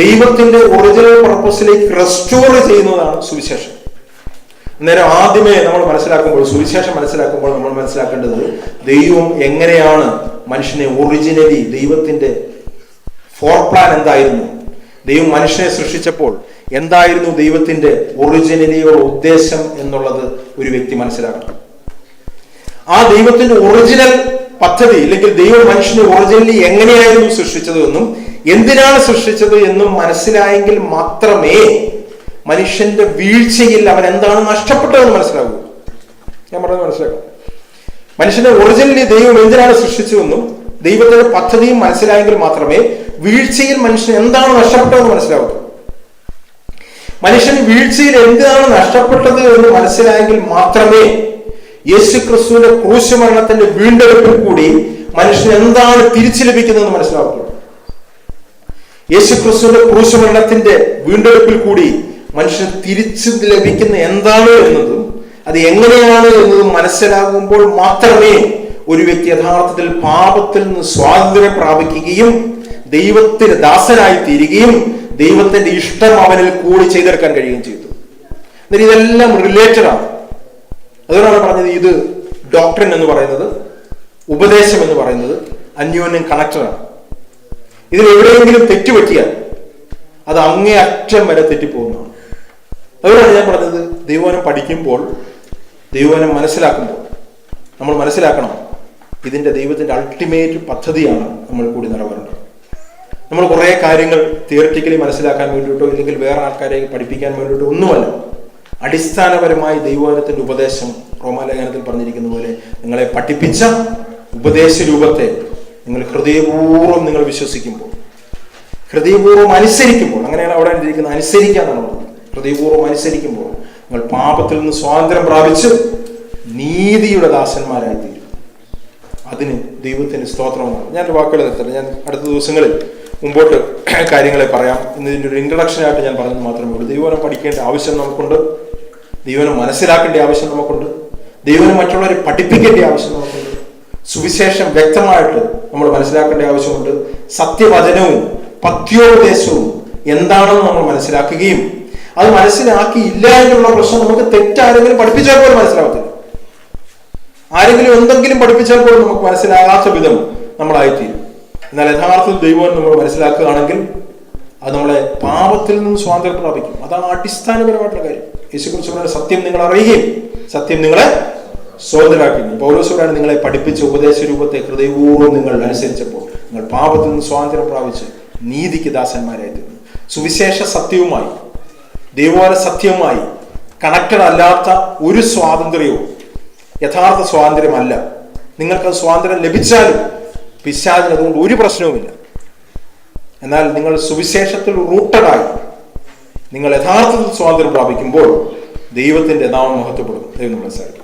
ദൈവത്തിന്റെ ഒറിജിനൽ പർപ്പസിലേക്ക് റെസ്റ്റോർ ചെയ്യുന്നതാണ് സുവിശേഷം. അന്നേരം ആദ്യമേ നമ്മൾ മനസ്സിലാക്കുമ്പോൾ, സുവിശേഷം മനസ്സിലാക്കുമ്പോൾ നമ്മൾ മനസ്സിലാക്കേണ്ടത് ദൈവം എങ്ങനെയാണ് മനുഷ്യനെ ഒറിജിനലി, ദൈവത്തിന്റെ ഫോർ പ്ലാൻ എന്തായിരുന്നു, ദൈവം മനുഷ്യനെ സൃഷ്ടിച്ചപ്പോൾ എന്തായിരുന്നു ദൈവത്തിന്റെ ഒറിജിനലിയുള്ള ഉദ്ദേശം എന്നുള്ളത് ഒരു വ്യക്തി മനസ്സിലാക്കണം. ആ ദൈവത്തിന്റെ ഒറിജിനൽ പദ്ധതി, അല്ലെങ്കിൽ ദൈവം മനുഷ്യനെ ഒറിജിനലി എങ്ങനെയായിരുന്നു സൃഷ്ടിച്ചത് എന്നും എന്തിനാണ് സൃഷ്ടിച്ചത് എന്നും മനസ്സിലായെങ്കിൽ മാത്രമേ മനുഷ്യന്റെ വീഴ്ചയിൽ അവൻ എന്താണ് നഷ്ടപ്പെട്ടതെന്ന് മനസ്സിലാകൂ. ഞാൻ പറഞ്ഞത് മനസ്സിലാക്കാം. മനുഷ്യനെ ഒറിജിനലി ദൈവം എന്തിനാണ് സൃഷ്ടിച്ചതെന്നും ദൈവത്തിന്റെ പദ്ധതിയും മനസ്സിലായെങ്കിൽ മാത്രമേ വീഴ്ചയിൽ മനുഷ്യൻ എന്താണ് നഷ്ടപ്പെട്ടതെന്ന് മനസ്സിലാവൂ. മനുഷ്യന് വീഴ്ചയിൽ എന്താണ് നഷ്ടപ്പെട്ടത് എന്ന് മനസ്സിലായെങ്കിൽ മാത്രമേ യേശുക്രിസ്തുവിന്റെ ക്രൂശ് മരണത്തിന്റെ വീണ്ടെടുപ്പിൽ കൂടി മനുഷ്യന് എന്താണ് തിരിച്ചു ലഭിക്കുന്നതെന്ന് മനസ്സിലാവുള്ളൂ. യേശുക്രിസ്തുവിന്റെ ക്രൂശുമരണത്തിന്റെ വീണ്ടെടുപ്പിൽ കൂടി മനുഷ്യന് തിരിച്ചു ലഭിക്കുന്ന എന്താണ് എന്നതും അത് എങ്ങനെയാണ് എന്നതും മനസ്സിലാകുമ്പോൾ മാത്രമേ ഒരു വ്യക്തി യഥാർത്ഥത്തിൽ പാപത്തിൽ നിന്ന് സ്വാതന്ത്ര്യം പ്രാപിക്കുകയും ദൈവത്തിന് ദാസനായി തീരുകയും ദൈവത്തിന്റെ ഇഷ്ടം അവനിൽ കൂടി ചെയ്തെടുക്കാൻ കഴിയുകയും ചെയ്തു. എന്നിട്ട് ഇതെല്ലാം റിലേറ്റഡ് ആണ്. അതുകൊണ്ടാണ് പറഞ്ഞത് ഇത് ഡോക്ട്രിൻ എന്ന് പറയുന്നത്, ഉപദേശം എന്ന് പറയുന്നത് അന്യോന്യം കണക്റ്റഡാണ്. ഇതിൽ എവിടെയെങ്കിലും തെറ്റുപറ്റിയാൽ അത് അങ്ങേ അറ്റം വരെ തെറ്റിപ്പോകുന്നതാണ്. അതുകൊണ്ടാണ് ഞാൻ പറഞ്ഞത് ദൈവവചനം പഠിക്കുമ്പോൾ, ദൈവവചനം മനസ്സിലാക്കുമ്പോൾ നമ്മൾ മനസ്സിലാക്കണം, ഇതിന്റെ ദൈവത്തിന്റെ അൾട്ടിമേറ്റ് പദ്ധതിയാണ് നമ്മൾ കൂടി നിറവേറേണ്ടത്. നമ്മൾ കുറേ കാര്യങ്ങൾ തിയറിറ്റിക്കലി മനസ്സിലാക്കാൻ വേണ്ടിയിട്ടോ ഇല്ലെങ്കിൽ വേറെ ആൾക്കാരെ പഠിപ്പിക്കാൻ വേണ്ടിയിട്ടോ ഒന്നുമല്ല. അടിസ്ഥാനപരമായി ദൈവവചനത്തിന്റെ ഉപദേശം റോമാലേഖനത്തിൽ പറഞ്ഞിരിക്കുന്ന പോലെ നിങ്ങളെ പഠിപ്പിച്ച ഉപദേശ രൂപത്തെ നിങ്ങൾ ഹൃദയപൂർവ്വം നിങ്ങൾ വിശ്വസിക്കുമ്പോൾ, ഹൃദയപൂർവ്വം അനുസരിക്കുമ്പോൾ, അങ്ങനെയാണ് അവിടെ ഇരിക്കുന്നത്, അനുസരിക്കാന്നുള്ളത്. ഹൃദയപൂർവ്വം അനുസരിക്കുമ്പോൾ നിങ്ങൾ പാപത്തിൽ നിന്ന് സ്വാതന്ത്ര്യം പ്രാപിച്ച് നീതിയുടെ ദാസന്മാരായി തീരും. അതിന് ദൈവത്തിന് സ്തോത്രമാണ്. ഞാൻ വാക്കുകൾ നിർത്തട്ടെ. ഞാൻ അടുത്ത ദിവസങ്ങളിൽ മുമ്പോട്ട് കാര്യങ്ങളെ പറയാം. ഇന്ന് ഇതിൻ്റെ ഒരു ഇൻട്രഡക്ഷനായിട്ട് ഞാൻ പറഞ്ഞത് മാത്രമേ ഉള്ളൂ. ദൈവവചനം പഠിക്കേണ്ട ആവശ്യം നമുക്കുണ്ട്, ദൈവവചനം മനസ്സിലാക്കേണ്ട ആവശ്യം നമുക്കുണ്ട്, ദൈവവചനം മറ്റുള്ളവരെ പഠിപ്പിക്കേണ്ട ആവശ്യം നമുക്കുണ്ട്, സുവിശേഷം വ്യക്തമായിട്ട് നമ്മൾ മനസ്സിലാക്കേണ്ട ആവശ്യമുണ്ട്. സത്യവചനവും പഥ്യോപദേശവും എന്താണെന്ന് നമ്മൾ മനസ്സിലാക്കുകയും അത് മനസ്സിലാക്കിയില്ല എന്നുള്ള പ്രശ്നം നമുക്ക് തെറ്റാരെങ്കിലും പഠിപ്പിച്ചാൽ പോലും മനസ്സിലാവത്തില്ല. ആരെങ്കിലും എന്തെങ്കിലും പഠിപ്പിച്ചാൽ പോലും നമുക്ക് മനസ്സിലാകാത്ത വിധം നമ്മളായിത്തീരും. എന്നാൽ യഥാർത്ഥത്തിൽ ദൈവം നമ്മൾ മനസ്സിലാക്കുകയാണെങ്കിൽ അത് നമ്മളെ പാപത്തിൽ നിന്ന് സ്വാതന്ത്ര്യം പ്രാപിക്കും. അതാണ് അടിസ്ഥാനപരമായിട്ടുള്ള കാര്യം. യേശുക്രിസ്തു പറഞ്ഞ സത്യം നിങ്ങൾ അറിയുകയും സത്യം നിങ്ങളെ സ്വതന്ത്രരാക്കുകയും. പൗലോസോടാണ് നിങ്ങളെ പഠിപ്പിച്ച ഉപദേശ രൂപത്തെ ഹൃദയപൂർവ്വം നിങ്ങൾ അനുസരിച്ചപ്പോൾ നിങ്ങൾ പാപത്തിൽ നിന്ന് സ്വാതന്ത്ര്യം പ്രാപിച്ച് നീതിക്ക് ദാസന്മാരായി തീർന്നു. സുവിശേഷ സത്യവുമായി ദൈവവചന സത്യവുമായി കണക്റ്റഡ് അല്ലാത്ത ഒരു സ്വാതന്ത്ര്യവും യഥാർത്ഥ സ്വാതന്ത്ര്യമല്ല. നിങ്ങൾക്കത് സ്വാതന്ത്ര്യം ലഭിച്ചാലും പിശാചിന് അതുകൊണ്ട് ഒരു പ്രശ്നവുമില്ല. എന്നാൽ നിങ്ങൾ സുവിശേഷത്തിൽ റൂട്ടഡായി നിങ്ങൾ യഥാർത്ഥത്തിൽ സ്വാതന്ത്ര്യം പ്രാപിക്കുമ്പോൾ ദൈവത്തിന്റെ നാമം മഹത്വപ്പെടും. ദൈവം നമ്മളെ സഹായിക്കും.